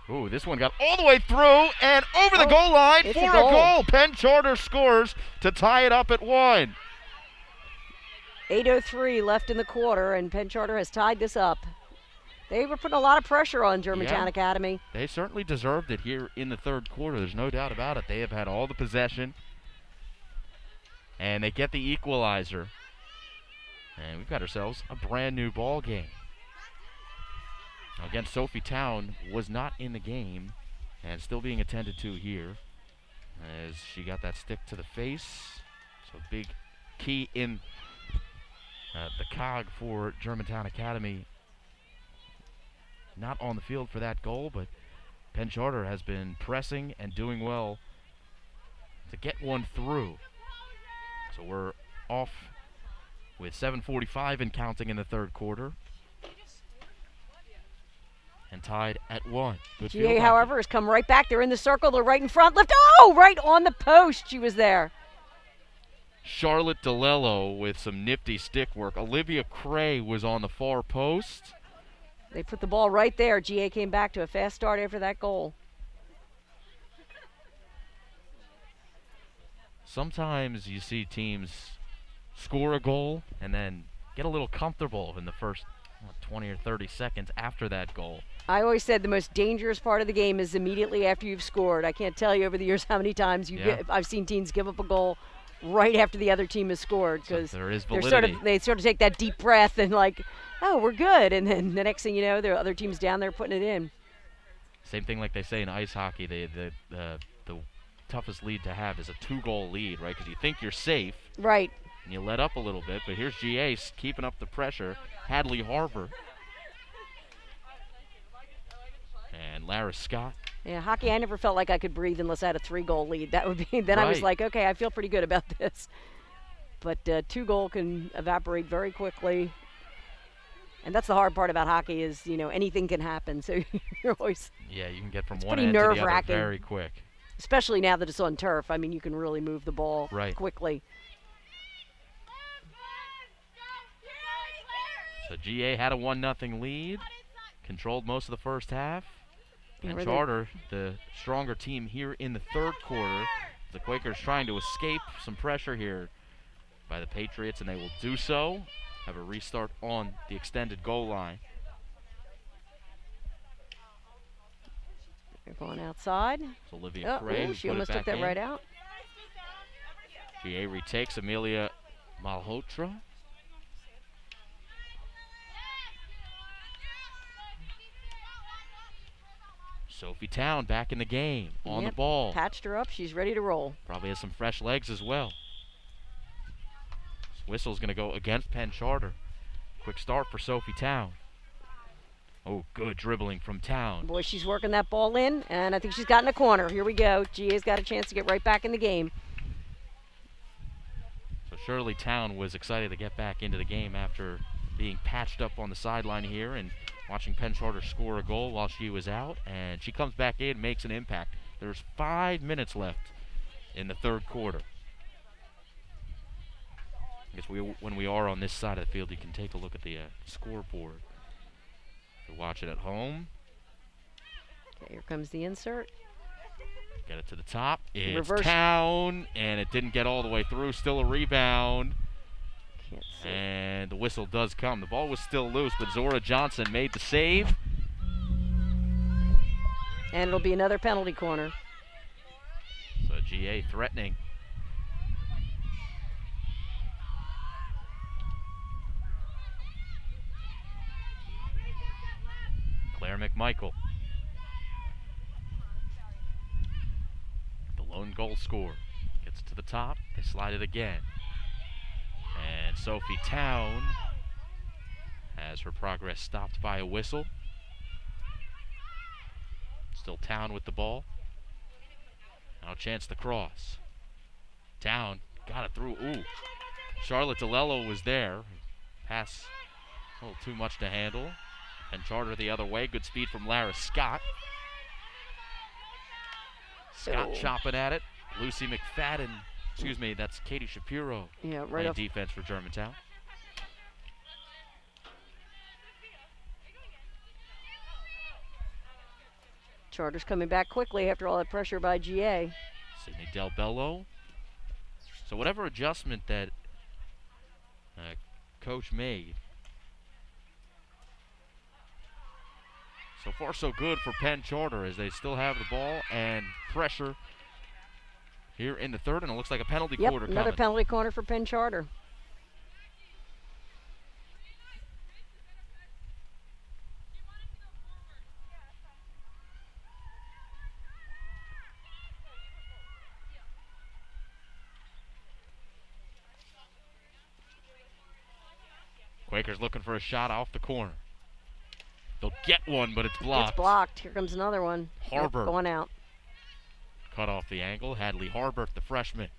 Ooh, this one got all the way through and over the goal line for a goal. Penn Charter scores to tie it up at 1.
8:03 left in the quarter, and Penn Charter has tied this up. They were putting a lot of pressure on Germantown Academy.
They certainly deserved it here in the third quarter. There's no doubt about it. They have had all the possession, and they get the equalizer. And we've got ourselves a brand new ball game. Again, Sophie Town was not in the game and still being attended to here as she got that stick to the face. So big key in the cog for Germantown Academy. Not on the field for that goal, but Penn Charter has been pressing and doing well to get one through. So we're off with 7:45 and counting in the third quarter. And tied at 1. Good
GA, however, has come right back. They're in the circle. They're right in front. Lift. Oh, right on the post. She was there.
Charlotte DeLello with some nifty stick work. Olivia Cray was on the far post.
They put the ball right there. GA came back to a fast start after that goal.
Sometimes you see teams score a goal and then get a little comfortable in the first 20 or 30 seconds after that goal.
I always said the most dangerous part of the game is immediately after you've scored. I can't tell you over the years how many times I've seen teams give up a goal right after the other team has scored, because
so there is validity.
They sort of take that deep breath and like, oh, we're good, and then the next thing you know, the other team's down there putting it in.
Same thing like they say in ice hockey. The toughest lead to have is a 2-goal lead, right? Because you think you're safe,
right?
And you let up a little bit. But here's GA keeping up the pressure. Hadley Harbor. And Lara Scott.
Yeah, hockey, I never felt like I could breathe unless I had a 3-goal lead. That would be, then I was like, okay, I feel pretty good about this. But 2-goal can evaporate very quickly. And that's the hard part about hockey is, anything can happen. So you're always...
Yeah, you can get from one end to the other very quick.
Especially now that it's on turf. I mean, you can really move the ball quickly.
So GA had a 1-0 lead. Controlled most of the first half. And Charter, the stronger team here in the third quarter. The Quakers trying to escape some pressure here by the Patriots, and they will do so. Have a restart on the extended goal line.
They're going outside.
It's Olivia Cray.
She almost took that right out.
GA retakes Amelia Malhotra. Sophie Town back in the game, on the ball.
Patched her up. She's ready to roll.
Probably has some fresh legs as well. This whistle's going to go against Penn Charter. Quick start for Sophie Town. Oh, good dribbling from Town.
Boy, she's working that ball in, and I think she's got in a corner. Here we go. GA's got a chance to get right back in the game.
So surely Town was excited to get back into the game after being patched up on the sideline here and watching Penn Charter score a goal while she was out. And she comes back in, makes an impact. There's 5 minutes left in the third quarter. I guess when we are on this side of the field, you can take a look at the scoreboard. If you're watching at home.
Okay, here comes the insert.
Get it to the top. It's
Reverse.
Town, and it didn't get all the way through. Still a rebound.
Can't see.
And the whistle does come. The ball was still loose, but Zora Johnson made the save.
And it'll be another penalty corner.
So GA threatening. Claire McMichael. The lone goal scorer. Gets to the top. They slide it again. And Sophie Town has her progress stopped by a whistle. Still Town with the ball. Now a chance to cross. Town got it through. Ooh. Charlotte DeLello was there. Pass a little too much to handle. And Charter the other way. Good speed from Lara Scott. Scott chopping at it. Lucy McFadden. Excuse me, that's Katie Shapiro.
Yeah, right off.
Defense for Germantown.
Charter's coming back quickly after all that pressure by GA.
Sydney Del Bello. So whatever adjustment that coach made. So far so good for Penn Charter as they still have the ball and pressure here in the third, and it looks like a penalty quarter coming.
Another penalty corner for Penn Charter.
Quakers looking for a shot off the corner. They'll get one, but it's blocked.
It's blocked. Here comes another one.
Harbert.
Yep, going out.
Cut off the angle. Hadley Harbert, the freshman.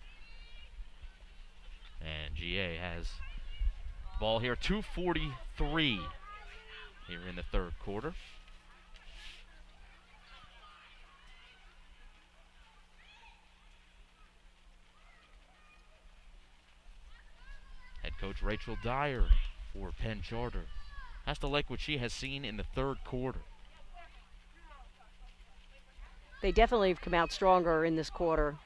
And GA has the ball here. 2:43 here in the third quarter. Head coach Rachel Dyer for Penn Charter has to like what she has seen in the third quarter.
They definitely have come out stronger in this quarter.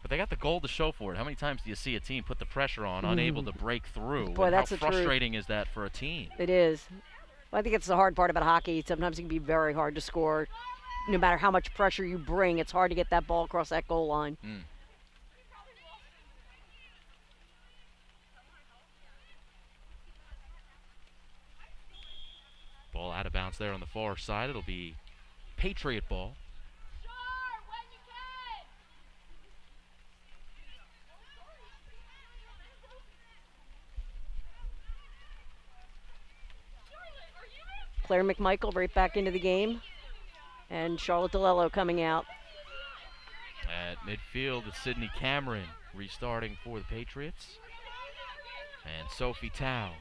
But they got the goal to show for it. How many times do you see a team put the pressure on, unable to break through?
Boy, that's
how
the truth.
frustrating is that for a team?
It is. Well, I think it's the hard part about hockey. Sometimes it can be very hard to score. No matter how much pressure you bring, it's hard to get that ball across that goal line.
Ball out of bounds there on the far side. It'll be Patriot ball.
Claire McMichael right back into the game. And Charlotte DeLello coming out.
At midfield, it's Sydney Cameron restarting for the Patriots. And Sophie Town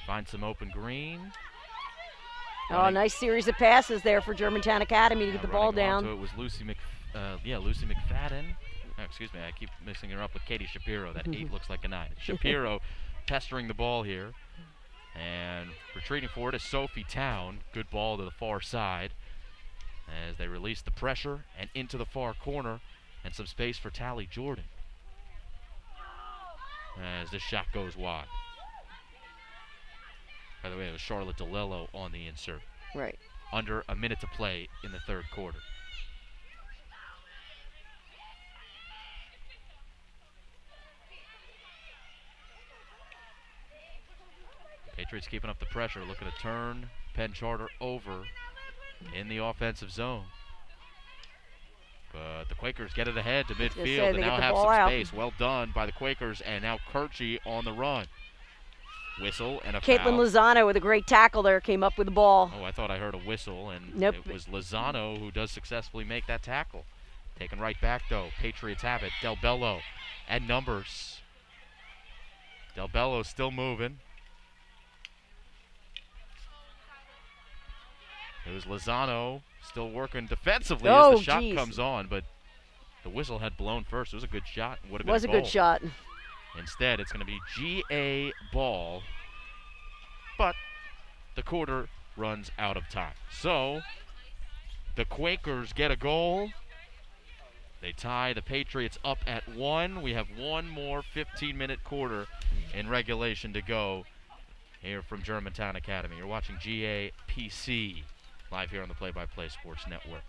finds some open green.
Oh, nice series of passes there for Germantown Academy to get the ball down.
It was Lucy McFadden. Oh, excuse me, I keep mixing her up with Katie Shapiro. That 8 looks like a 9. Shapiro pestering the ball here. And retreating forward is Sophie Town. Good ball to the far side as they release the pressure and into the far corner and some space for Tally Jordan as this shot goes wide. By the way, it was Charlotte DeLello on the insert.
Right.
Under a minute to play in the third quarter. Patriots keeping up the pressure, looking to turn Penn Charter over in the offensive zone. But the Quakers get it ahead to midfield and now have some space. Well done by the Quakers, and now Kirchie on the run. Whistle and a foul.
Caitlin Lozano with a great tackle there came up with the ball.
Oh, I thought I heard a whistle, and
nope.
It was Lozano who does successfully make that tackle. Taken right back, though. Patriots have it. Del Bello and numbers. Del Bello still moving. It was Lozano still working defensively as the shot comes on, but the whistle had blown first. It was a good shot. Would have been
a good shot.
Instead, it's going to be GA ball, but the quarter runs out of time. So the Quakers get a goal. They tie the Patriots up at 1. We have one more 15-minute quarter in regulation to go here from Germantown Academy. You're watching GAPC live here on the Play-by-Play Sports Network.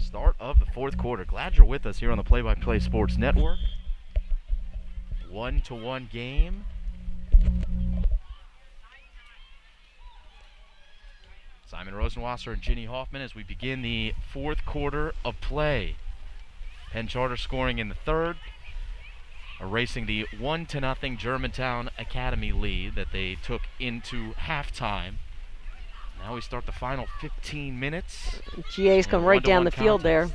Start of the fourth quarter. Glad you're with us here on the Play-by-Play Sports Network. 1-1 game. Simon Rosenwasser and Ginny Hoffman as we begin the fourth quarter of play. Penn Charter scoring in the third, erasing the 1-0 Germantown Academy lead that they took into halftime. Now we start the final 15 minutes.
GA's come right down the field there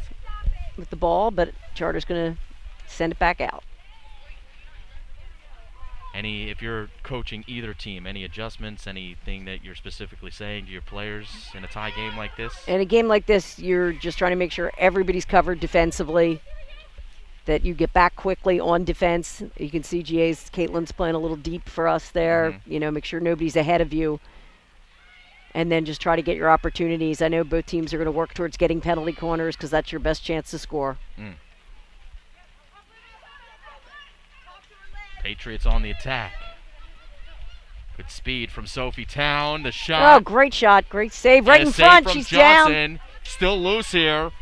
with the ball, but Charter's going to send it back out.
If you're coaching either team, any adjustments, anything that you're specifically saying to your players in a tie game like this?
In a game like this, you're just trying to make sure everybody's covered defensively, that you get back quickly on defense. You can see GA's Caitlin's playing a little deep for us there.
Mm-hmm.
You know, make sure nobody's ahead of you. And then just try to get your opportunities. I know both teams are going to work towards getting penalty corners because that's your best chance to score.
Patriots on the attack. Good speed from Sophie Town. The shot.
Oh, great shot. Great save. Right in front. She's
Johnson.
down.
Still loose here.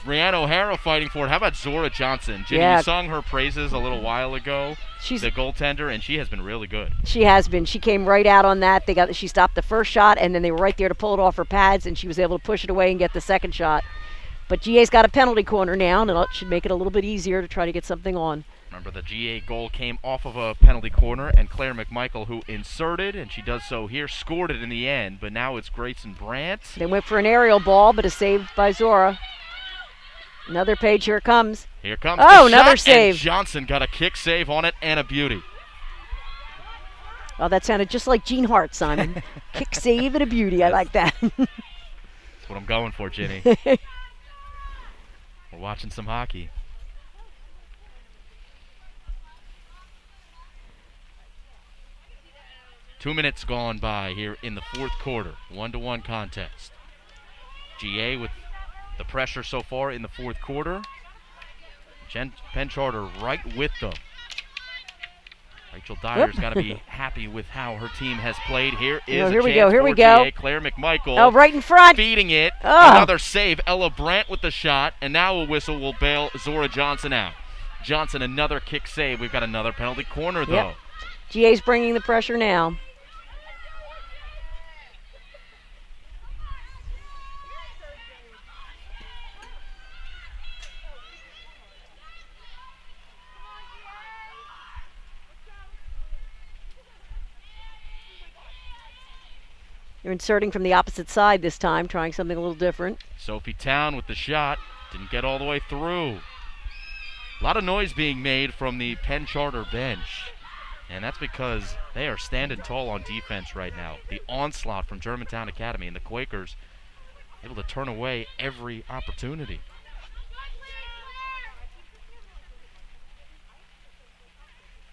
Brianna O'Hara fighting for it. How about Zora Johnson? Ginny, you sung her praises a little while ago. She's the goaltender, and she has been really good.
She has been. She came right out on that. She stopped the first shot, and then they were right there to pull it off her pads, and she was able to push it away and get the second shot. But GA's got a penalty corner now, and it should make it a little bit easier to try to get something on.
Remember, the GA goal came off of a penalty corner, and Claire McMichael, who inserted, and she does so here, scored it in the end, but now it's Grayson Brandt.
They went for an aerial ball, but a save by Zora. Another page, here it comes.
Here comes
Oh,
the
another
shot,
save.
and Johnson got a kick save on it, and a beauty.
Oh, that sounded just like Gene Hart, Simon. Kick save and a beauty. I like that.
That's what I'm going for, Ginny. We're watching some hockey. Two minutes gone by here in the fourth quarter. 1-1 contest. GA with the pressure so far in the fourth quarter. Penn Charter right with them. Rachel Dyer's got to be happy with how her team has played. Here is
here
a
we
chance
go. Here
for
we go.
GA. Claire McMichael.
Oh, right in front.
Feeding it.
Oh.
Another save. Ella Brandt with the shot. And now a whistle will bail Zora Johnson out. Johnson, another kick save. We've got another penalty corner, though.
Yep. GA's bringing the pressure now. You're inserting from the opposite side this time, trying something a little different.
Sophie Town with the shot. Didn't get all the way through. A lot of noise being made from the Penn Charter bench. And that's because they are standing tall on defense right now. The onslaught from Germantown Academy, and the Quakers able to turn away every opportunity.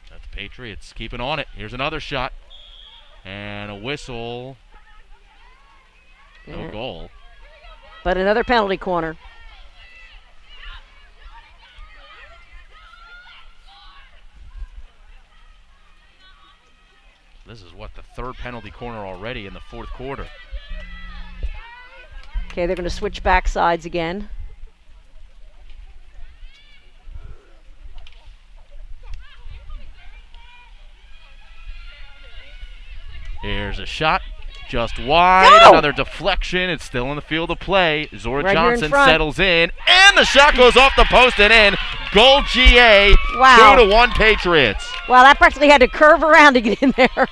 That's the Patriots keeping on it. Here's another shot. And a whistle. No goal.
But another penalty corner.
This is what, the third penalty corner already in the fourth quarter.
Okay, they're going to switch back sides again.
Here's a shot, just wide.
No!
Another deflection. It's still in the field of play. Zora
Right here in
Johnson
front.
settles in, and the shot goes off the post and in. Goal GA.
Wow.
2-1 Patriots.
Wow, that practically had to curve around to get in there.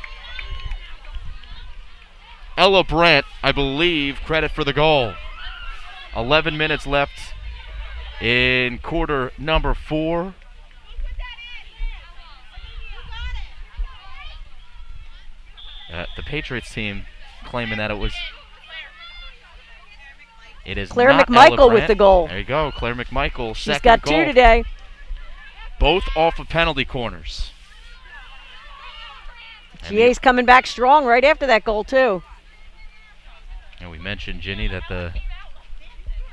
Ella Brandt, I believe, credit for the goal. 11 minutes left in quarter number 4. The Patriots team claiming that it is
Claire
not
McMichael
Ella
with
Brandt.
the goal.
There you go, Claire McMichael,
She's
second
got
goal.
2 today.
Both off of penalty corners.
GA's coming back strong right after that goal, too.
And we mentioned, Ginny, that the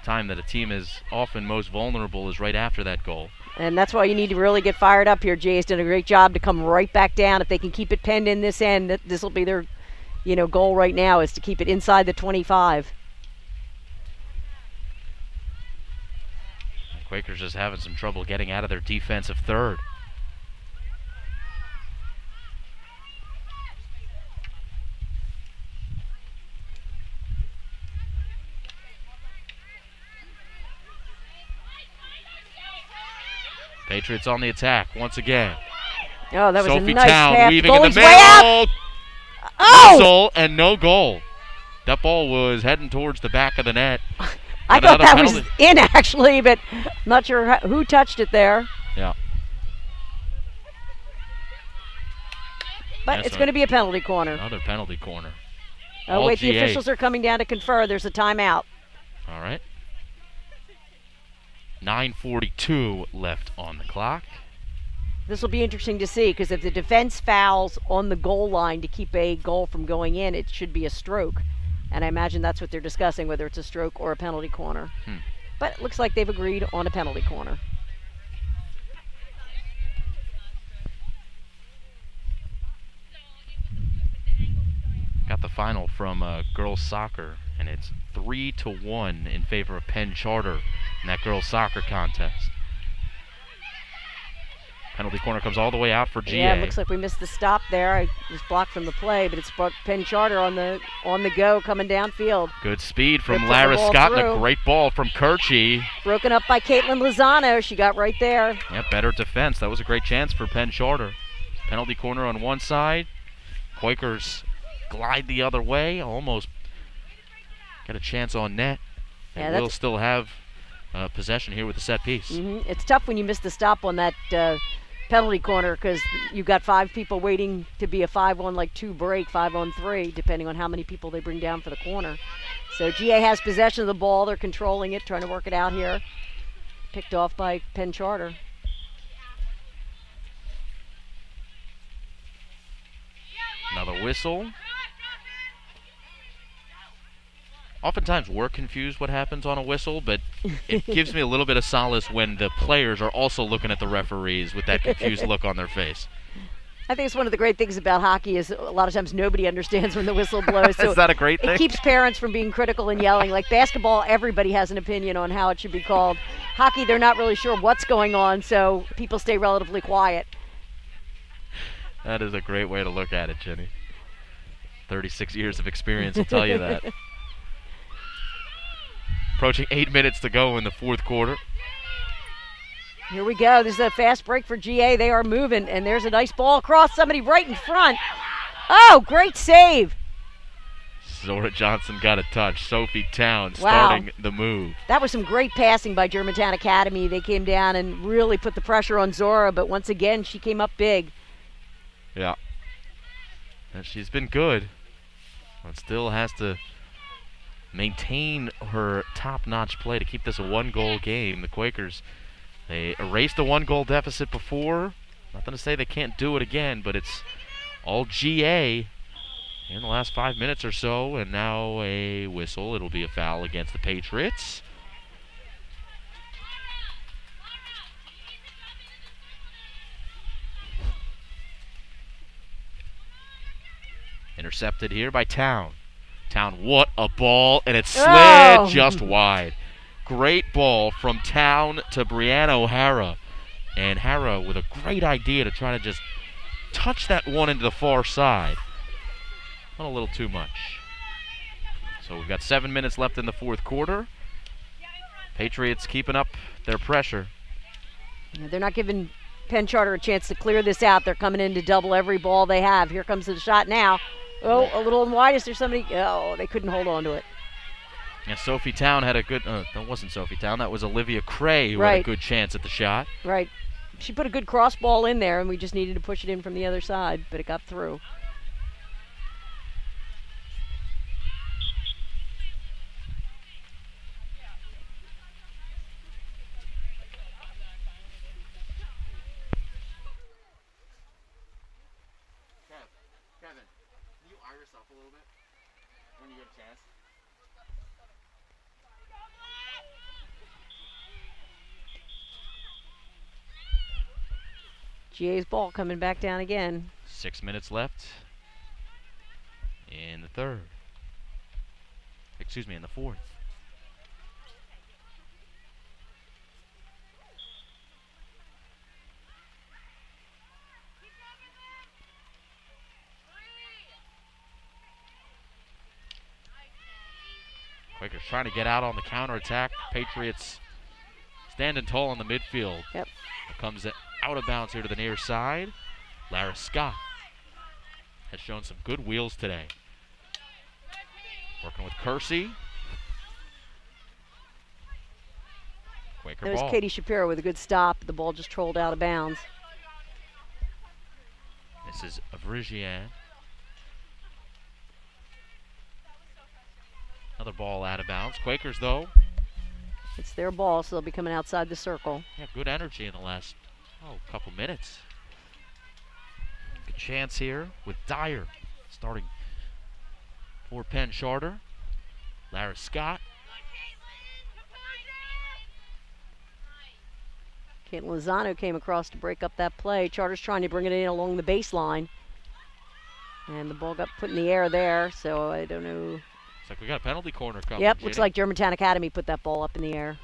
time that a team is often most vulnerable is right after that goal.
And that's why you need to really get fired up here. GA's done a great job to come right back down. If they can keep it penned in this end, this will be their goal right now, is to keep it inside the 25.
The Quakers just having some trouble getting out of their defensive third. Patriots on the attack once again.
Oh, that was
Sophie
a nice
Town
pass.
weaving in the
Goalie's way out.
middle.
Oh!
Whistle and no goal. That ball was heading towards the back of the net.
I
And
thought
another
that was
penalty.
in, actually, but not sure who touched it there.
Yeah.
But
That's
it's going to be a penalty corner.
Another penalty corner.
Oh,
All
wait, the
GA.
officials are coming down to confer. There's a timeout.
All right. 9:42 left on the clock.
This will be interesting to see, because if the defense fouls on the goal line to keep a goal from going in, it should be a stroke. And I imagine that's what they're discussing, whether it's a stroke or a penalty corner. But it looks like they've agreed on a penalty corner.
Got the final from girls soccer, and it's 3-1 in favor of Penn Charter in that girls soccer contest. Penalty corner comes all the way out for GA.
Yeah, it looks like we missed the stop there. I was blocked from the play, but it's Penn Charter on the go coming downfield.
Good speed from
Ripped
Lara
the ball
Scott and a
through.
great ball from Kirchie.
Broken up by Caitlin Lozano. She got right there.
Yeah, better defense. That was a great chance for Penn Charter. Penalty corner on one side. Quakers glide the other way. Almost get a chance on net.
Yeah,
And we'll still have possession here with the set piece.
It's tough when you miss the stop on that penalty corner because you've got 5 people waiting to be a 5-on-2 break, 5-on-3, depending on how many people they bring down for the corner. So GA has possession of the ball. They're controlling it, trying to work it out here. Picked off by Penn Charter.
Another whistle. Oftentimes we're confused what happens on a whistle, but it gives me a little bit of solace when the players are also looking at the referees with that confused look on their face.
I think it's one of the great things about hockey is a lot of times nobody understands when the whistle blows. So
Is that a great thing?
It keeps parents from being critical and yelling. Like basketball, everybody has an opinion on how it should be called. Hockey, they're not really sure what's going on, so people stay relatively quiet.
That is a great way to look at it, Jenny. 36 years of experience will tell you that. Approaching 8 minutes to go in the fourth quarter.
Here we go. This is a fast break for GA. They are moving, and there's a nice ball across. Somebody right in front. Oh, great save.
Zora Johnson got a touch. Sophie Town starting the move.
That was some great passing by Germantown Academy. They came down and really put the pressure on Zora, but once again, she came up big.
Yeah. And she's been good, but still has to maintain her top-notch play to keep this a one-goal game. The Quakers, they erased a one-goal deficit before. Nothing to say they can't do it again, but it's all GA in the last 5 minutes or so, and now a whistle. It'll be a foul against the Patriots. Intercepted here by Town. Town, what a ball, and it slid just wide. Great ball from Town to Brianna O'Hara. And Hara with a great idea to try to just touch that one into the far side. Not a little too much. So we've got 7 minutes left in the fourth quarter. Patriots keeping up their pressure.
Yeah, they're not giving Penn Charter a chance to clear this out. They're coming in to double every ball they have. Here comes the shot now. Oh, a little wide. Is there somebody? Oh, they couldn't hold on to it.
Yeah, Sophie Town had a good, that wasn't Sophie Town, that was Olivia Cray who had a good chance at the shot.
Right. She put a good cross ball in there, and we just needed to push it in from the other side, but it got through.
Kevin, can you iris up a little bit when you get a chance?
GA's ball coming back down again.
6 minutes left in the third. Excuse me, in the fourth. Quakers trying to get out on the counterattack. Patriots standing tall in the midfield.
Yep.
It comes out of bounds here to the near side. Lara Scott has shown some good wheels today. Working with Kersey. Quaker
There's
ball.
Katie Shapiro with a good stop. The ball just trolled out of bounds.
This is Avrigian. Another ball out of bounds. Quakers, though.
It's their ball, so they'll be coming outside the circle.
Yeah, good energy in the last couple minutes. Good chance here with Dyer starting for Penn Charter. Lara Scott.
Caitlin Lozano came across to break up that play. Charter's trying to bring it in along the baseline. And the ball got put in the air there, so I don't know.
Looks like we got a penalty corner coming.
Yep, looks like Germantown Academy put that ball up in the air.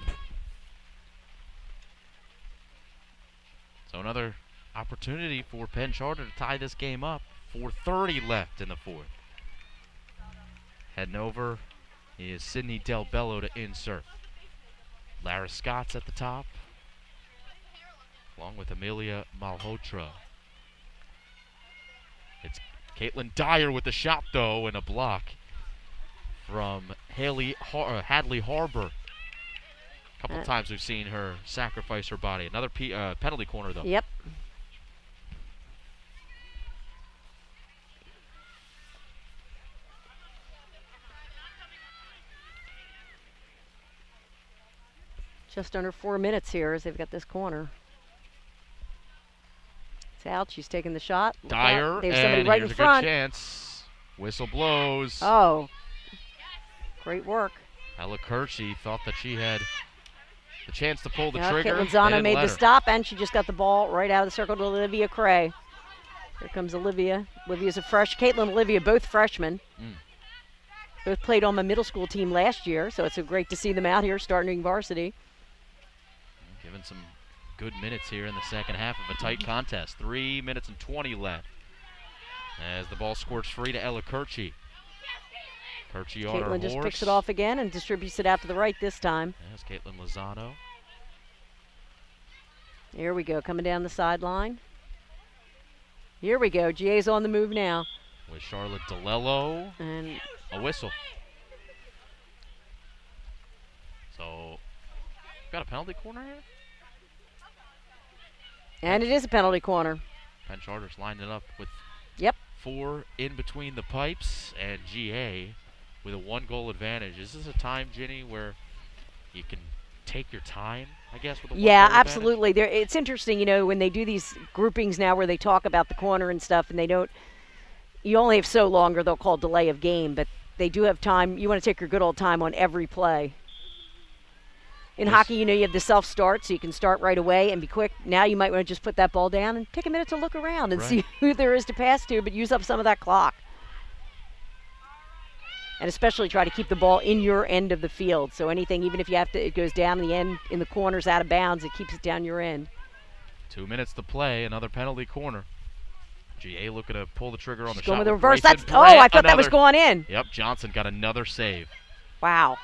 So another opportunity for Penn Charter to tie this game up. 4:30 left in the fourth. Heading over is Sydney Del Bello to insert. Lara Scott's at the top, along with Amelia Malhotra. It's Caitlin Dyer with the shot, though, and a block from Hadley Harbor. A couple times we've seen her sacrifice her body. Another penalty corner, though.
Yep. Just under 4 minutes here as they've got this corner. It's out. She's taking the shot.
Dyer,
there's somebody
and
right
here's
in
a
front.
good chance. Whistle blows.
Oh, great work.
Ella Kirchie thought that she had the chance to pull the
Now
trigger.
Caitlin Zano
They didn't
made
let
the
her.
stop, and she just got the ball right out of the circle to Olivia Cray. Here comes Olivia. Olivia's a Caitlin and Olivia, both freshmen. Both played on my middle school team last year, so it's great to see them out here starting varsity.
Given some good minutes here in the second half of a tight contest. 3 minutes and 20 left as the ball squirts free to Ella Kirchie. Kirchie on her
Caitlin just
horse.
picks it off again and distributes it out to the right this time.
There's Caitlin Lozano.
Here we go, coming down the sideline. Here we go. GA's on the move now.
With Charlotte DeLello.
And
a whistle. So, got a penalty corner here?
it is a penalty corner.
Penn Charter's lined it up with
Yep.
4 in between the pipes, and GA with a 1-goal advantage. Is this a time, Ginny, where you can take your time, I guess, with a 1-goal
Yeah,
advantage?
absolutely. It's interesting, when they do these groupings now where they talk about the corner and stuff, and you only have so long, or they'll call delay of game, but they do have time. You want to take your good old time on every play. In hockey, you have the self-start, so you can start right away and be quick. Now you might want to just put that ball down and take a minute to look around and see who there is to pass to, but use up some of that clock. And especially try to keep the ball in your end of the field. So anything, even if it goes down in the end, in the corners, out of bounds, it keeps it down your end.
2 minutes to play, another penalty corner. GA looking to pull the trigger on the
She's going
shot.
with the
with
reverse.
Grayson
I
Brandt.
thought that was going in.
Yep, Johnson got another save.
Wow.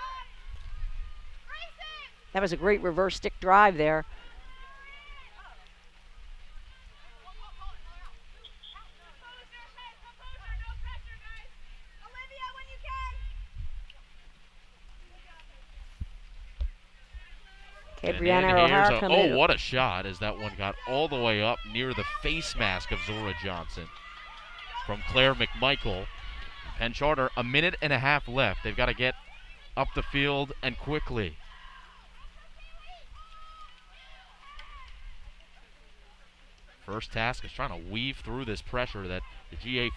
That was a great reverse stick drive there. Okay,
And
Brianna
then here's
O'Hara coming in.
what a shot, as that one got all the way up near the face mask of Zora Johnson from Claire McMichael. Penn Charter, 1.5 minutes left. They've got to get up the field and quickly. First task is trying to weave through this pressure that the GA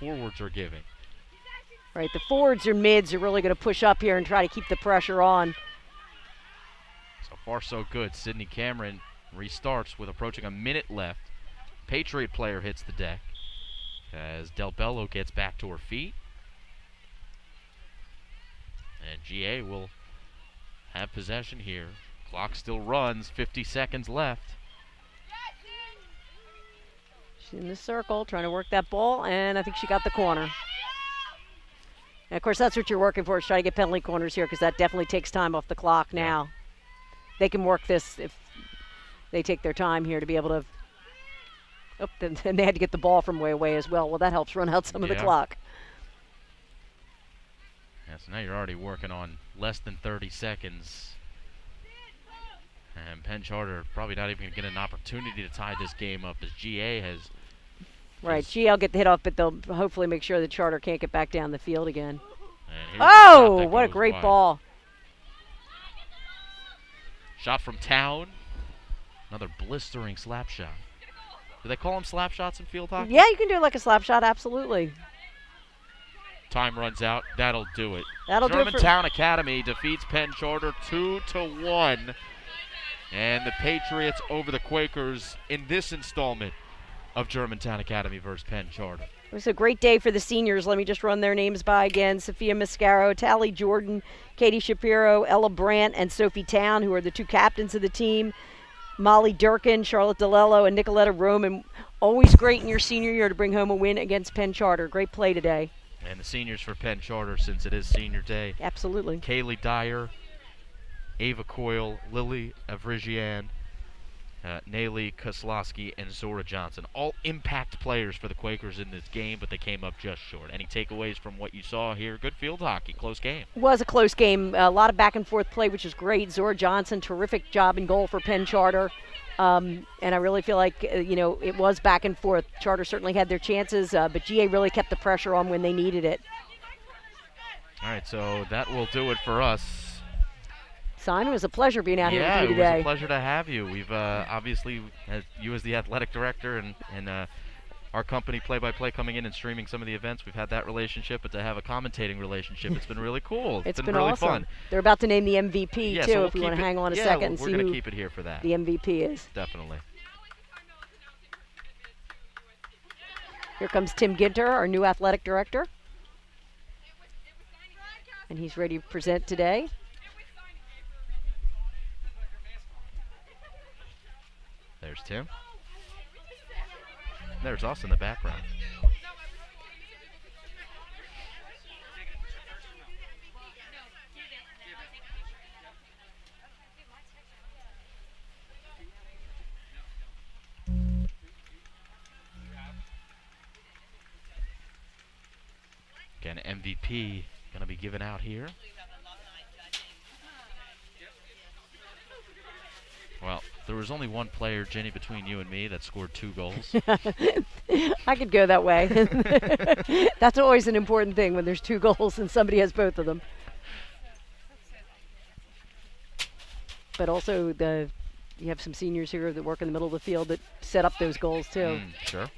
forwards are giving.
Right, the forwards or mids are really going to push up here and try to keep the pressure on.
So far, so good. Sydney Cameron restarts with approaching 1 minute left. Patriot player hits the deck as Del Bello gets back to her feet. And GA will have possession here. Clock still runs, 50 seconds left.
She's in the circle, trying to work that ball, and I think she got the corner. And of course, that's what you're working for, is try to get penalty corners here, because that definitely takes time off the clock now. They can work this if they take their time here to be able to. Oh, then they had to get the ball from way away as well. Well, that helps run out some of the clock.
Yeah, so now you're already working on less than 30 seconds. And Penn Charter probably not even going to get an opportunity to tie this game up, as GA has.
Right, GA will get the hit off, but they'll hopefully make sure the Charter can't get back down the field again.
Oh,
what a great ball.
Shot from Town. Another blistering slap shot. Do they call them slap shots in field hockey?
Yeah, you can do it like a slap shot, absolutely.
Time runs out. That'll do it.
That'll do it.
Germantown Academy defeats Penn Charter 2-1. And the Patriots over the Quakers in this installment of Germantown Academy versus Penn Charter.
It was a great day for the seniors. Let me just run their names by again. Sophia Mascaro, Tally Jordan, Katie Shapiro, Ella Brandt, and Sophie Town, who are the two captains of the team. Molly Durkin, Charlotte DeLello, and Nicoletta Roman. Always great in your senior year to bring home a win against Penn Charter. Great play today.
And the seniors for Penn Charter, since it is senior day.
Absolutely.
Kaylee Dyer, Ava Coyle, Lily Avrigian, Nayli Koslowski, and Zora Johnson. All impact players for the Quakers in this game, but they came up just short. Any takeaways from what you saw here? Good field hockey, close game.
It was a close game. A lot of back and forth play, which is great. Zora Johnson, terrific job in goal for Penn Charter. And I really feel like, it was back and forth. Charter certainly had their chances, but GA really kept the pressure on when they needed it.
All right, so that will do it for us.
Simon, it was a pleasure being out here with you
Yeah,
today.
it was a pleasure to have you. We've obviously, as you as the athletic director and our company play-by-play coming in and streaming some of the events, we've had that relationship, but to have a commentating relationship, it's been really cool.
It's
been
really
awesome.
Fun. They're about to name the MVP,
yeah,
too,
so
if you want to hang on a second and see
we're going
who
to keep it here for that.
the MVP is.
Definitely.
Here comes Tim Ginter, our new athletic director. And he's ready to present today.
There's Tim. There's us in the background. Again, MVP going to be given out here. Well, there was only one player, Jenny, between you and me that scored 2 goals.
I could go that way. That's always an important thing when there's 2 goals and somebody has both of them. But also, you have some seniors here that work in the middle of the field that set up those goals, too.
Sure.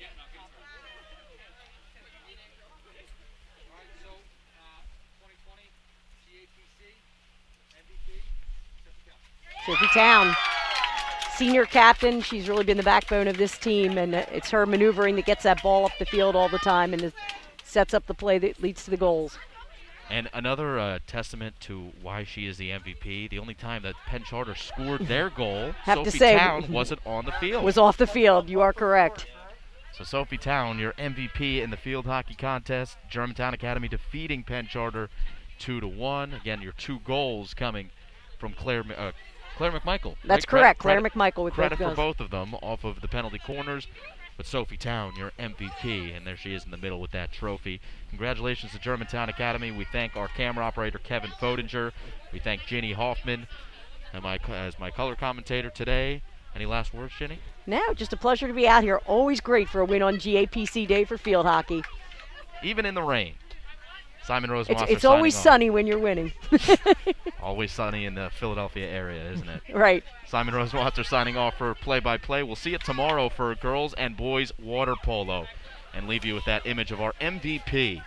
Sophie Town, senior captain. She's really been the backbone of this team, and it's her maneuvering that gets that ball up the field all the time and sets up the play that leads to the goals.
And another testament to why she is the MVP. The only time that Penn Charter scored their goal, Sophie Town wasn't on the field.
Was off the field. You are correct.
So Sophie Town, your MVP in the field hockey contest. Germantown Academy defeating Penn Charter 2-1. Again, your 2 goals coming from Claire McMichael.
That's correct. Claire McMichael with
credit
both
for both of them off of the penalty corners. But Sophie Town, your MVP, and there she is in the middle with that trophy. Congratulations to Germantown Academy. We thank our camera operator, Kevin Fodinger. We thank Ginny Hoffman as my color commentator today. Any last words, Ginny?
No, just a pleasure to be out here. Always great for a win on GAPC Day for field hockey.
Even in the rain. Simon Rosenwasser
It's always sunny when you're winning.
Always sunny in the Philadelphia area, isn't it?
Right.
Simon Rosenwasser signing off for play-by-play. We'll see you tomorrow for girls and boys water polo and leave you with that image of our MVP